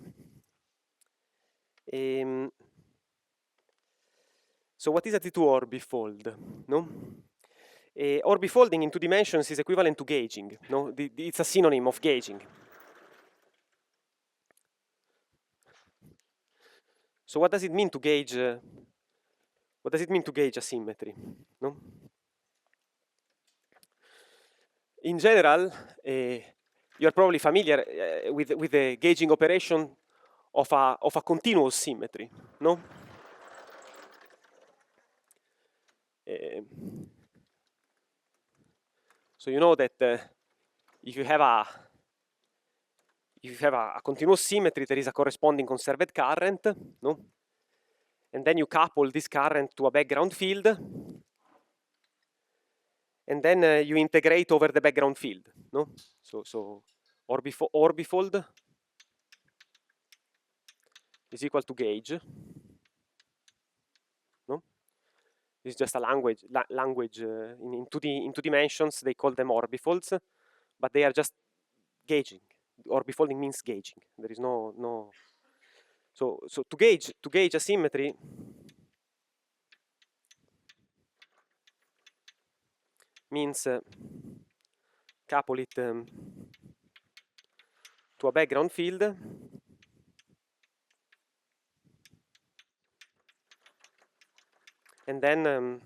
So what is a T2 orbifold? No? Orbifolding in two dimensions is equivalent to gauging. No? It's a synonym of gauging. So what does it mean to gauge? What does it mean to gauge a symmetry? No? In general, you're probably familiar with the gauging operation of a continuous symmetry. No? So you know that if you have a continuous symmetry, there is a corresponding conserved current, no? And then you couple this current to a background field, and then you integrate over the background field, no? So orbifold is equal to gauge, no? This is just a language in two dimensions. They call them orbifolds, but they are just gauging. Orbifolding means gauging. There is no. So to gauge a symmetry, means couple it to a background field, and then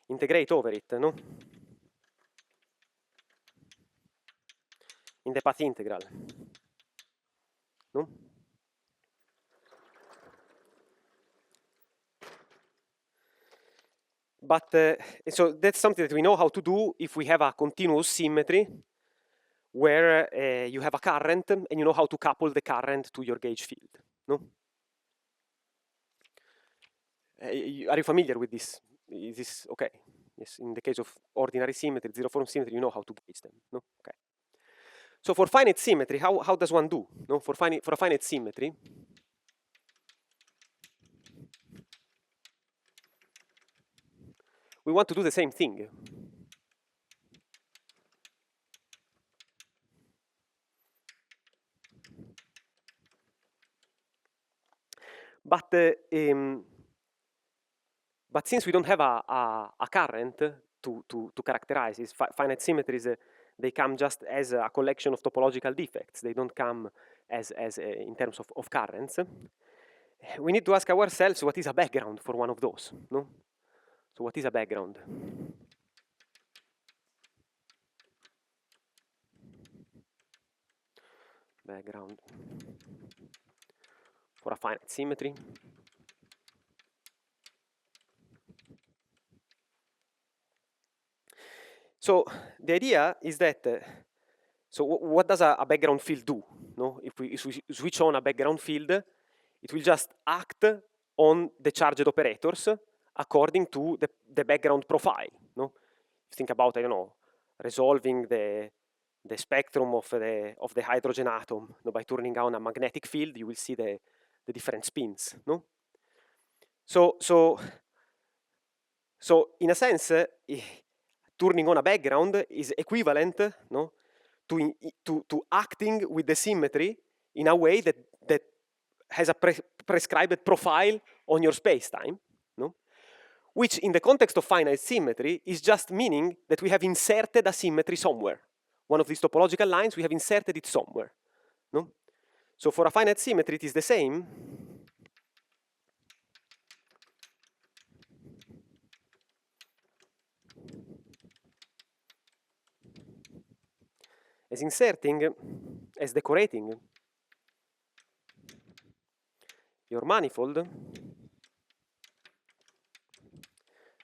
integrate over it, no? In the path integral, no? But so that's something that we know how to do if we have a continuous symmetry where you have a current and you know how to couple the current to your gauge field, no? Are you familiar with this? Is this okay? Yes, in the case of ordinary symmetry, zero form symmetry, you know how to gauge them, no? Okay. So for finite symmetry, how does one do? No, for a finite symmetry, we want to do the same thing. But since we don't have a current to characterize these finite symmetries, they come just as a collection of topological defects. They don't come in terms of currents, we need to ask ourselves what is a background for one of those, no? So what is a background? Background for a finite symmetry. So the idea is that, so what does a background field do? No? If we switch on a background field, it will just act on the charged operators according to the background profile. No? Think about, I don't know, resolving the spectrum of the hydrogen atom. No? By turning on a magnetic field, you will see the different spins. No? So in a sense, turning on a background is equivalent, no, to acting with the symmetry in a way that has a prescribed profile on your space-time, no? Which in the context of finite symmetry is just meaning that we have inserted a symmetry somewhere. One of these topological lines, we have inserted it somewhere. No? So for a finite symmetry, it is the same. As inserting, as decorating your manifold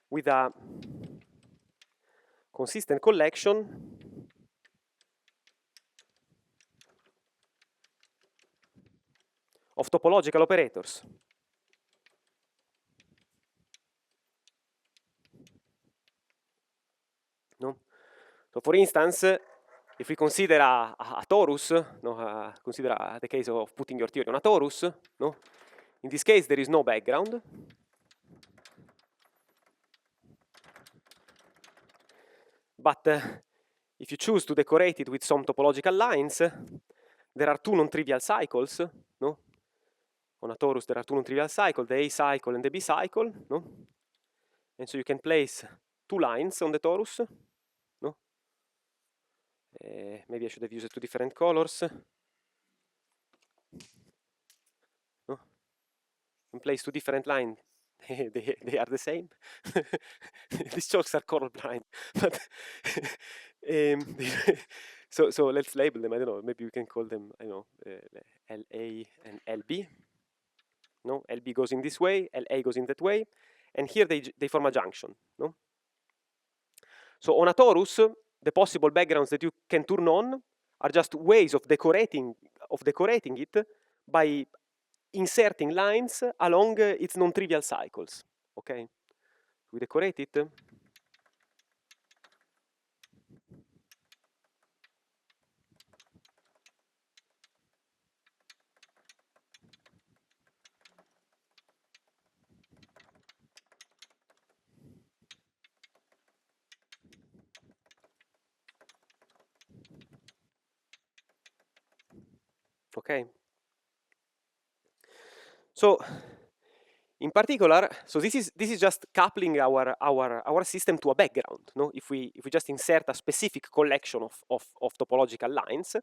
with a consistent collection of topological operators. No? So for instance, if we consider a torus, no, consider the case of putting your theory on a torus, no? In this case, there is no background. But if you choose to decorate it with some topological lines, there are two non-trivial cycles, no? On a torus, there are two non-trivial cycles, the A cycle and the B cycle, no? And so you can place two lines on the torus, no? Maybe I should have used two different colors. No? You can place two different lines. they are the same. These chalks are colorblind. But so let's label them. I don't know. Maybe we can call them, I don't know, LA and LB. No, LB goes in this way, LA goes in that way, and here they form a junction. No. So on a torus, the possible backgrounds that you can turn on are just ways of decorating it by inserting lines along its non-trivial cycles. Okay, we decorate it. Okay. So in particular, so this is just coupling our system to a background. No, if we just insert a specific collection of topological lines,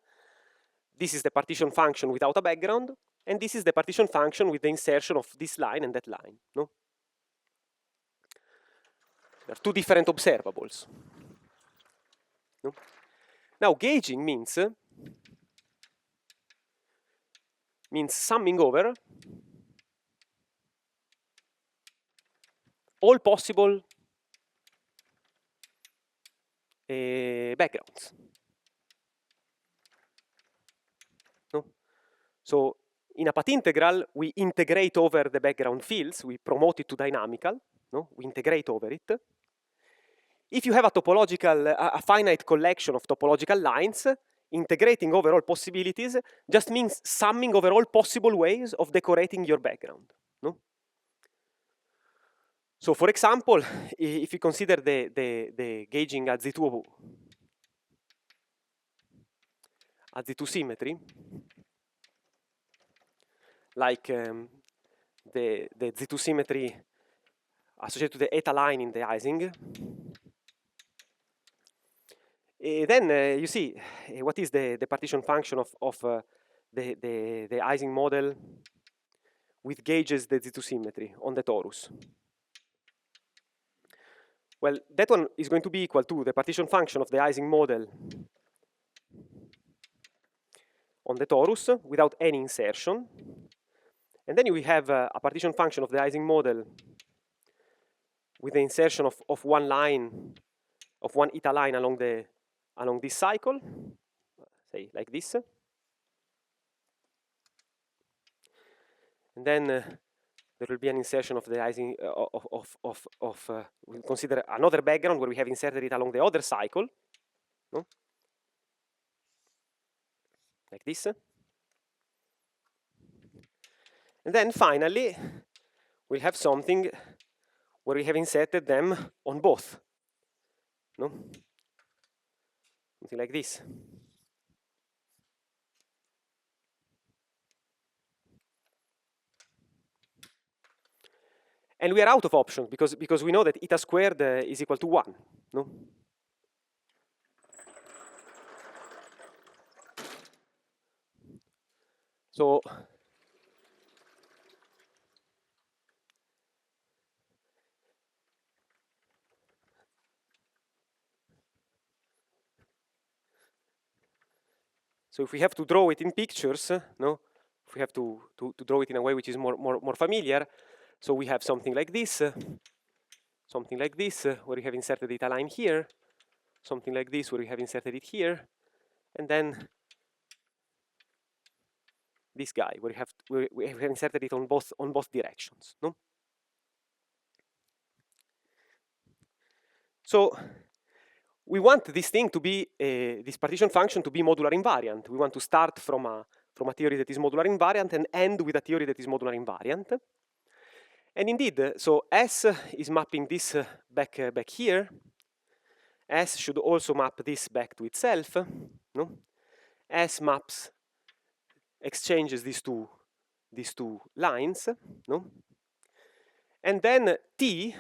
this is the partition function without a background, and this is the partition function with the insertion of this line and that line. No, there are two different observables. No? Now gauging means summing over all possible backgrounds. No? So in a path integral, we integrate over the background fields, we promote it to dynamical, no? We integrate over it. If you have a finite collection of topological lines, integrating over all possibilities just means summing over all possible ways of decorating your background. No? So for example, if you consider the gauging at Z2 symmetry, like the Z2 symmetry associated to the eta line in the Ising, then you see what is the partition function of the Ising model with gauges the Z2 symmetry on the torus. Well, that one is going to be equal to the partition function of the Ising model on the torus without any insertion. And then we have a partition function of the Ising model with the insertion of one line, of one eta line along this cycle, say like this. And then there will be an insertion of the Ising we'll consider another background where we have inserted it along the other cycle, no? Like this. And then finally, we'll have something where we have inserted them on both, no? Something like this. And we are out of options because we know that eta squared is equal to 1, no? So if we have to draw it in pictures, no? If we have to draw it in a way which is more familiar, so we have something like this, where we have inserted the eta line here, something like this where we have inserted it here, and then this guy where we have inserted it on both directions, no? So we want this thing to be this partition function to be modular invariant. We want to start from a theory that is modular invariant and end with a theory that is modular invariant. And indeed, so S is mapping this back here. S should also map this back to itself. No? S maps exchanges these two lines. No? And then T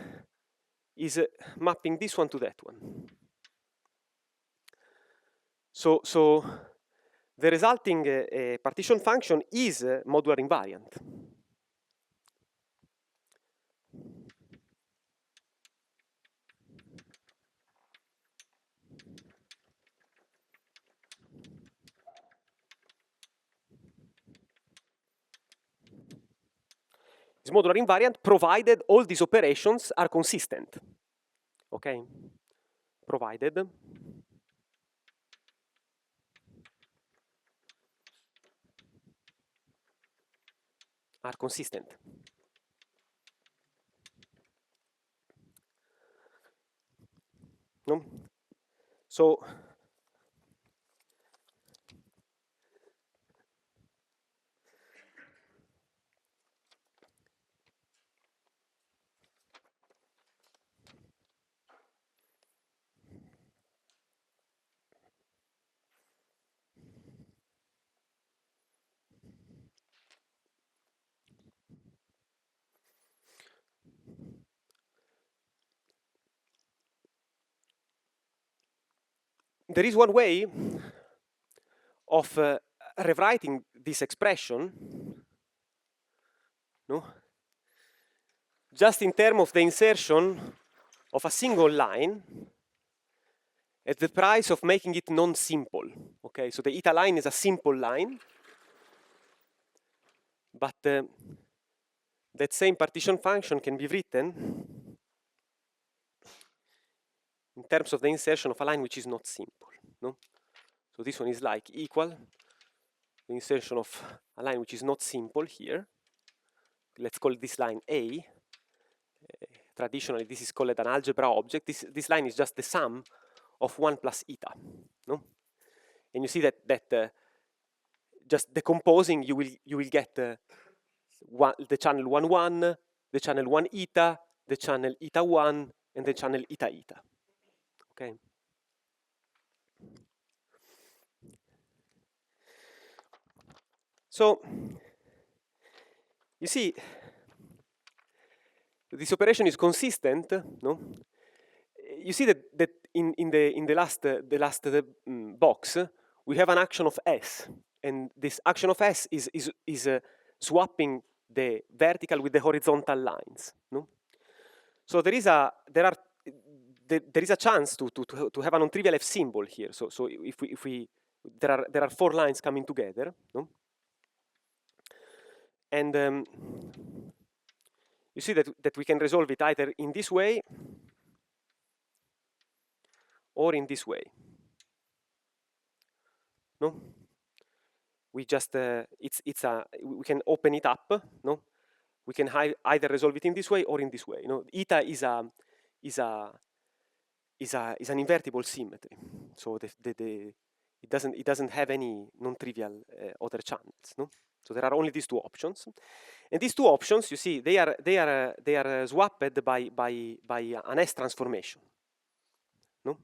is mapping this one to that one. So the resulting partition function is modular invariant. It's modular invariant provided all these operations are consistent. Okay? Provided are consistent. No? So there is one way of rewriting this expression, no? Just in terms of the insertion of a single line at the price of making it non-simple. Okay, so the eta line is a simple line, but that same partition function can be written in terms of the insertion of a line which is not simple. No? So this one is like equal the insertion of a line which is not simple here. Let's call this line A. Traditionally, this is called an algebra object. This line is just the sum of 1 plus eta. No? And you see that just decomposing, you will get the channel 1, 1, the channel 1 eta, the channel eta 1, and the channel eta eta. Okay. So you see, this operation is consistent, no? You see that in the last box we have an action of S, this action of S is swapping the vertical with the horizontal lines. No? So there is a chance to have a non-trivial F symbol here. So if we there are 4 lines coming together, no? And you see that we can resolve it either in this way or in this way. No? We just we can open it up. No? We can either resolve it in this way or in this way. No? Eta is an invertible symmetry, so it doesn't have any non-trivial other channels. No? So there are only these 2 options, and these 2 options, you see, they are swapped by an S transformation. No?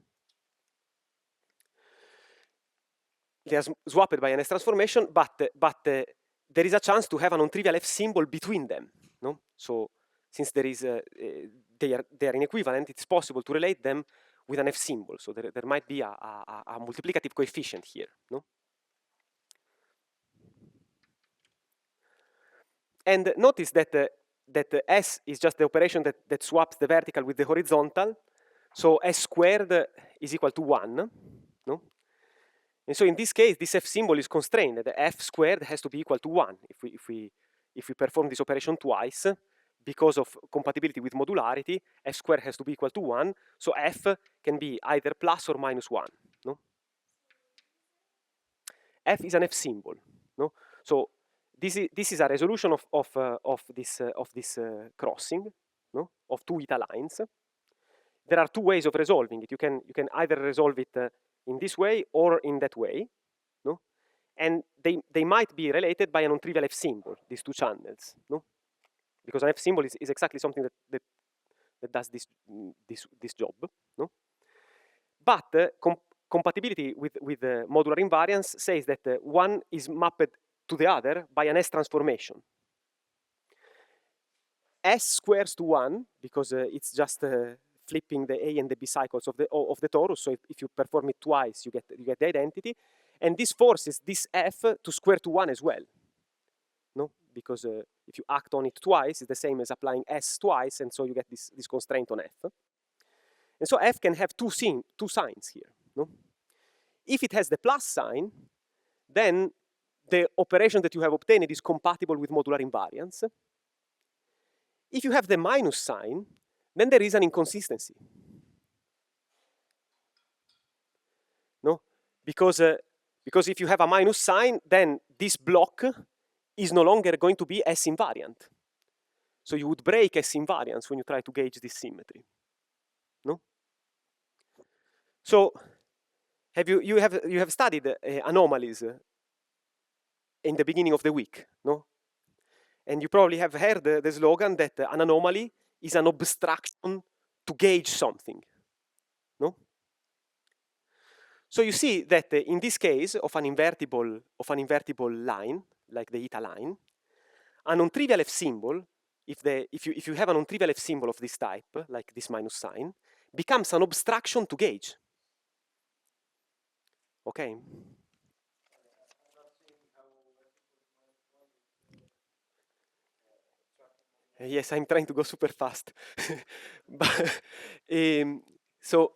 They are swapped by an S transformation, but there is a chance to have a non-trivial F symbol between them. No? So since there is they are inequivalent, it's possible to relate them with an F symbol. So there might be a multiplicative coefficient here. No? And notice that S is just the operation that swaps the vertical with the horizontal. So S squared is equal to 1. No? And so in this case, this F symbol is constrained. The F squared has to be equal to 1 if we perform this operation twice. Because of compatibility with modularity, F squared has to be equal to 1. So F can be either plus or minus 1. No? F is an F symbol. No? So this is a resolution of this crossing, no? Of 2 eta lines. There are 2 ways of resolving it. You can either resolve it in this way or in that way, no? And they might be related by a non-trivial F symbol, these 2 channels, no? Because an F symbol is exactly something that does this job, no? But compatibility with modular invariance says that one is mapped to the other by an S transformation. S squares to 1 because it's just flipping the A and the B cycles of the torus. So if you perform it twice, you get the identity, and this forces this F to square to 1 as well. No, because if you act on it twice, it's the same as applying S twice, and so you get this constraint on F. And so F can have two signs here. No? If it has the plus sign, then the operation that you have obtained is compatible with modular invariance. If you have the minus sign, then there is an inconsistency. No? Because if you have a minus sign, then this block is no longer going to be S invariant. So you would break S invariance when you try to gauge this symmetry. No? So you have studied anomalies in the beginning of the week, no? And you probably have heard the slogan that an anomaly is an obstruction to gauge something, no? So you see that in this case of an invertible line, like the eta line, a non-trivial F symbol, if you have a non-trivial F symbol of this type, like this minus sign, becomes an obstruction to gauge. Okay? Yes, I'm trying to go super fast. But, so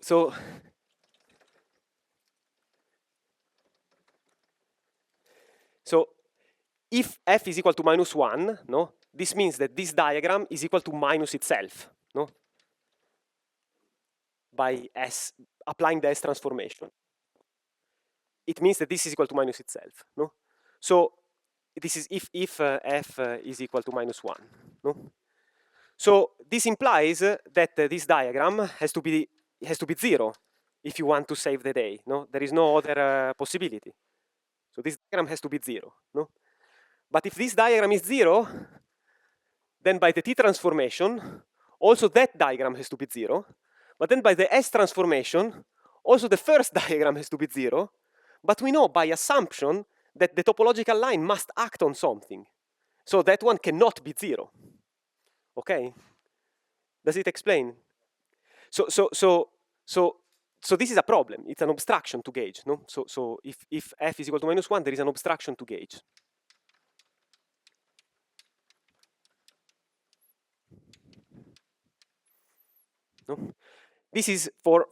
if F is equal to minus 1, no, this means that this diagram is equal to minus itself, no? By S, applying the S transformation. It means that this is equal to minus itself, no? So this is if F is equal to minus 1, no? So this implies that this diagram has to be 0 if you want to save the day, no? There is no other possibility. So this diagram has to be 0, no? But if this diagram is 0, then by the T transformation, also that diagram has to be 0. But then by the S transformation, also the first diagram has to be 0. But we know by assumption that the topological line must act on something. So that one cannot be 0. Okay? Does it explain? So so this is a problem. It's an obstruction to gauge. No? So if f is equal to -1, there is an obstruction to gauge. No? This is for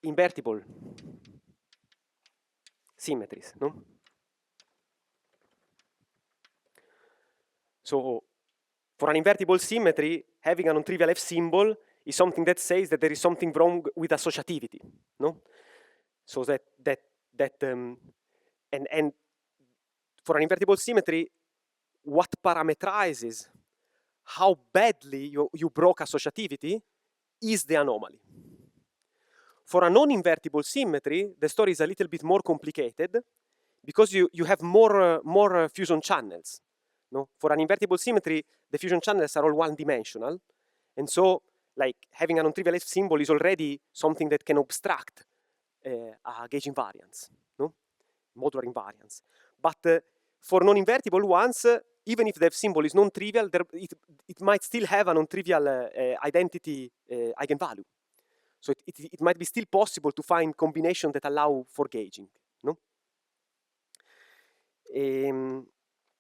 invertible symmetries. No? So for an invertible symmetry, having a non-trivial F symbol is something that says that there is something wrong with associativity. No? So and for an invertible symmetry, what parameterizes how badly you broke associativity is the anomaly. For a non-invertible symmetry, the story is a little bit more complicated because you have more fusion channels. No? For an invertible symmetry, the fusion channels are all one-dimensional, and so like having a non-trivial F symbol is already something that can obstruct a gauge invariance, no? Modular invariance. But for non-invertible ones, even if the F symbol is non-trivial, it might still have a non-trivial identity eigenvalue. So it might be still possible to find combinations that allow for gauging. No?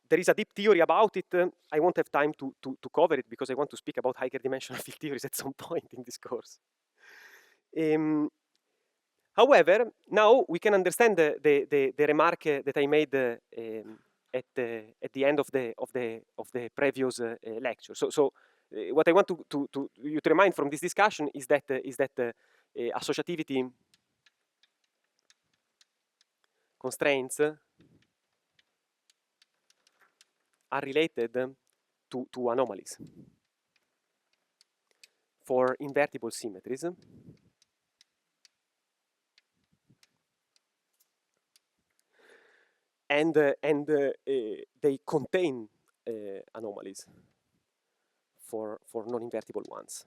There is a deep theory about it. I won't have time to cover it because I want to speak about higher dimensional field theories at some point in this course. However, now we can understand the remark that I made at the end of the previous lecture. So what I want you to remind from this discussion is that associativity constraints are related to anomalies for invertible symmetries. And they contain anomalies for non-invertible ones.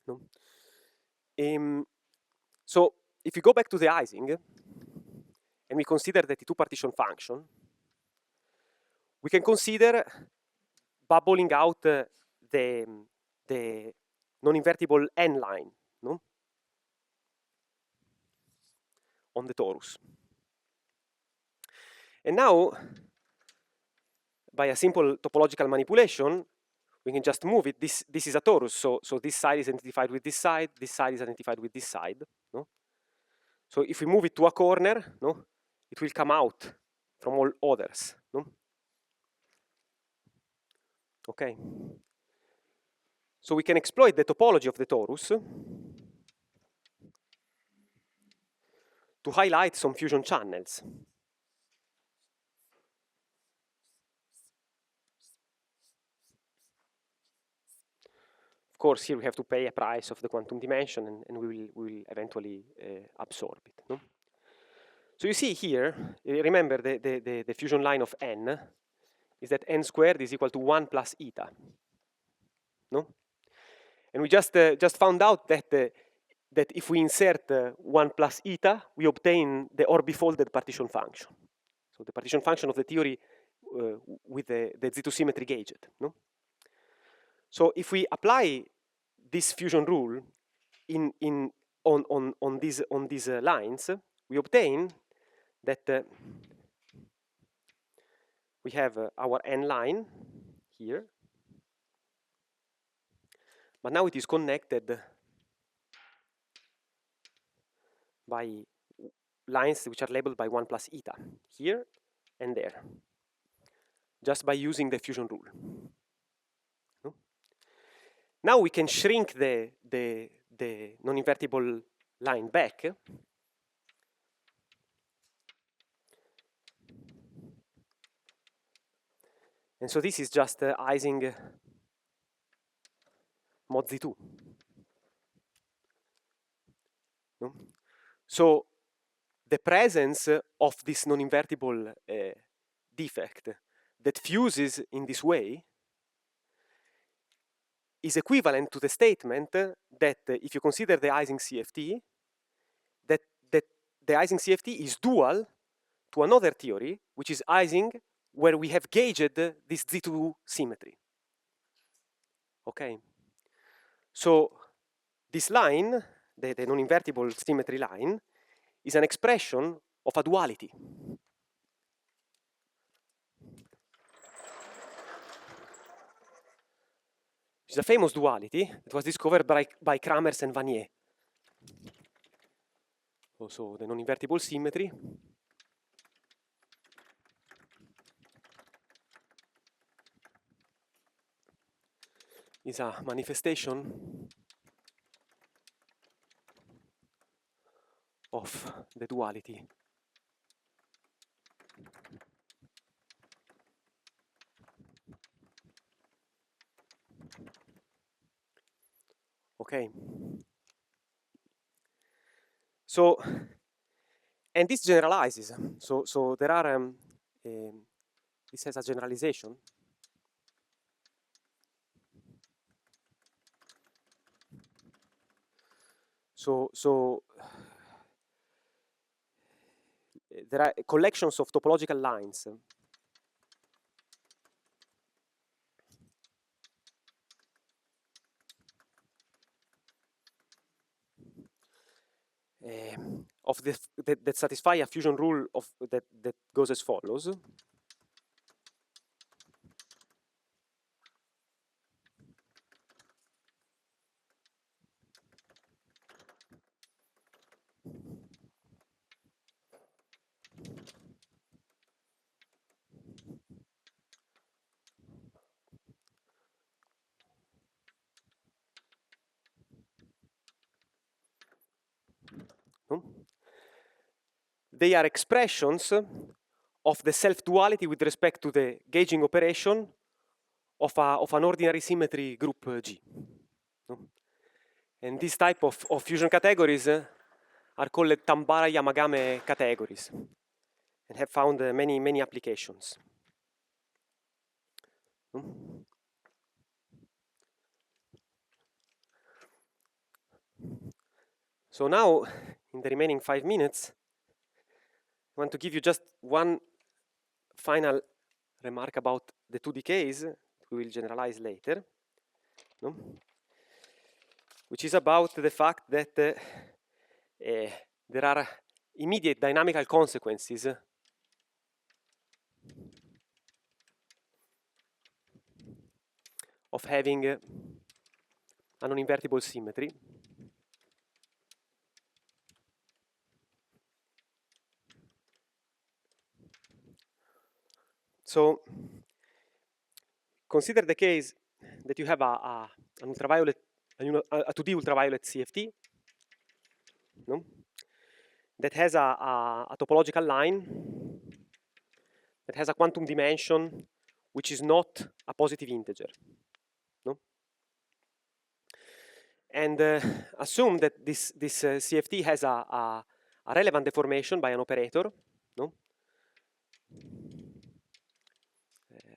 No? So if you go back to the Ising and we consider the T2 partition function, we can consider bubbling out the non-invertible n line, no? On the torus. And now, by a simple topological manipulation, we can just move it. This is a torus, so this side is identified with this side is identified with this side. No? So if we move it to a corner, no, it will come out from all others. No? Okay. So we can exploit the topology of the torus to highlight some fusion channels. Of course, here we have to pay a price of the quantum dimension, and we will eventually absorb it. No? So you see here, remember the fusion line of n is that n squared is equal to 1 plus eta. No? And we just found out that if we insert 1 plus eta, we obtain the orbifolded partition function. So the partition function of the theory with the Z2 symmetry gauged. No? So if we apply this fusion rule on these lines, we obtain that we have our n line here, but now it is connected by lines which are labeled by 1 plus eta, here and there, just by using the fusion rule. No? Now we can shrink the non-invertible line back, and so this is just Ising mod Z2. No? So the presence of this non-invertible defect that fuses in this way is equivalent to the statement that if you consider the Ising CFT, that the Ising CFT is dual to another theory, which is Ising where we have gauged this Z2 symmetry. Okay? So this line, the non-invertible symmetry line, is an expression of a duality. It's a famous duality that was discovered by Kramers and Vanier. Also the non-invertible symmetry is a manifestation of the duality. Okay. So, and this generalizes. So there are, this has a generalization. So there are collections of topological lines of that satisfy a fusion rule of that goes as follows. No? They are expressions of the self-duality with respect to the gauging operation of an ordinary symmetry group G. No? And this type of fusion categories are called Tambara-Yamagami categories and have found many applications. No? So now, in the remaining 5 minutes, I want to give you just one final remark about the two decays we will generalize later, no? Which is about the fact that there are immediate dynamical consequences of having a non-invertible symmetry. So consider the case that you have an ultraviolet, a 2D ultraviolet CFT, no? That has a topological line that has a quantum dimension which is not a positive integer. No? And assume that this CFT has a relevant deformation by an operator, no?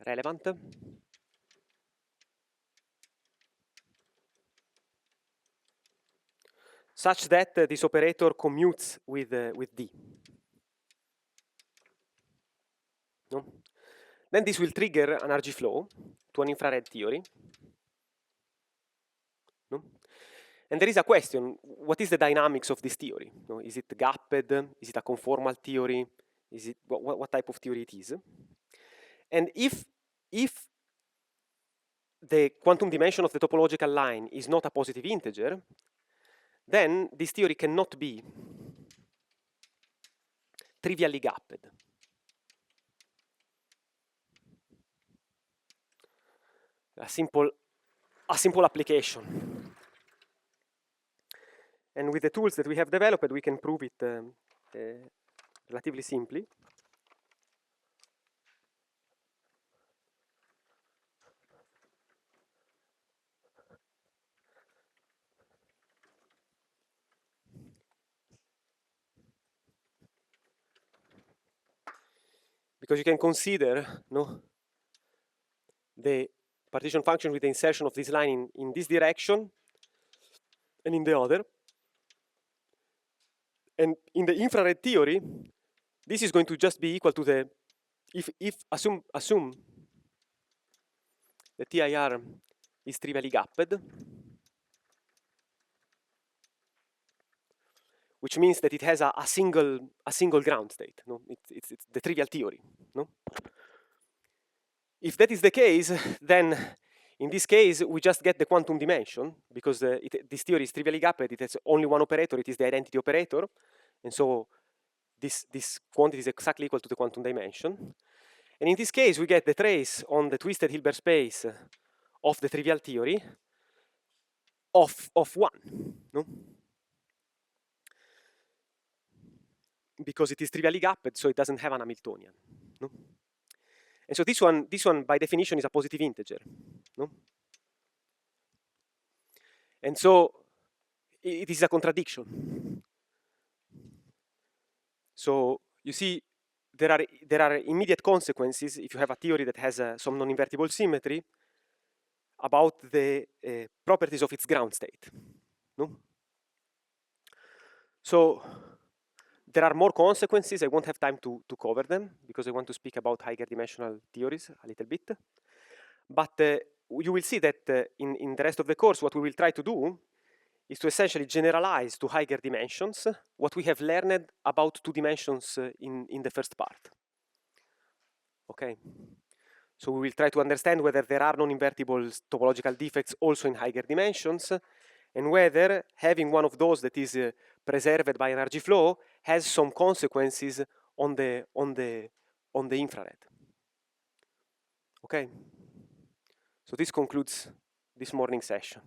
Relevant. Such that this operator commutes with D. No? Then this will trigger an RG flow to an infrared theory. No? And there is a question, what is the dynamics of this theory? No? Is it gapped? Is it a conformal theory? Is it what type of theory it is? And if the quantum dimension of the topological line is not a positive integer, then this theory cannot be trivially gapped. A simple application. And with the tools that we have developed, we can prove it relatively simply. Because you can consider, no, the partition function with the insertion of this line in this direction and in the other. And in the infrared theory, this is going to just be equal to the if assume the TIR is trivially gapped, which means that it has a single ground state. No, it's the trivial theory. No, if that is the case, then in this case we just get the quantum dimension because this theory is trivially gapped. It has only one operator. It is the identity operator, and so this quantity is exactly equal to the quantum dimension. And in this case, we get the trace on the twisted Hilbert space of the trivial theory of 1, no? Because it is trivially gapped, so it doesn't have an Hamiltonian. No? And so this one by definition is a positive integer. No? And so it is a contradiction. So you see, there are immediate consequences if you have a theory that has some non-invertible symmetry about the properties of its ground state. No? So there are more consequences. I won't have time to cover them because I want to speak about higher dimensional theories a little bit. But you will see that in the rest of the course, what we will try to do is to essentially generalize to higher dimensions what we have learned about 2 dimensions in the first part. Okay? So we will try to understand whether there are non-invertible topological defects also in higher dimensions, and whether having one of those that is preserved by energy flow has some consequences on the infrared. Okay? So this concludes this morning session.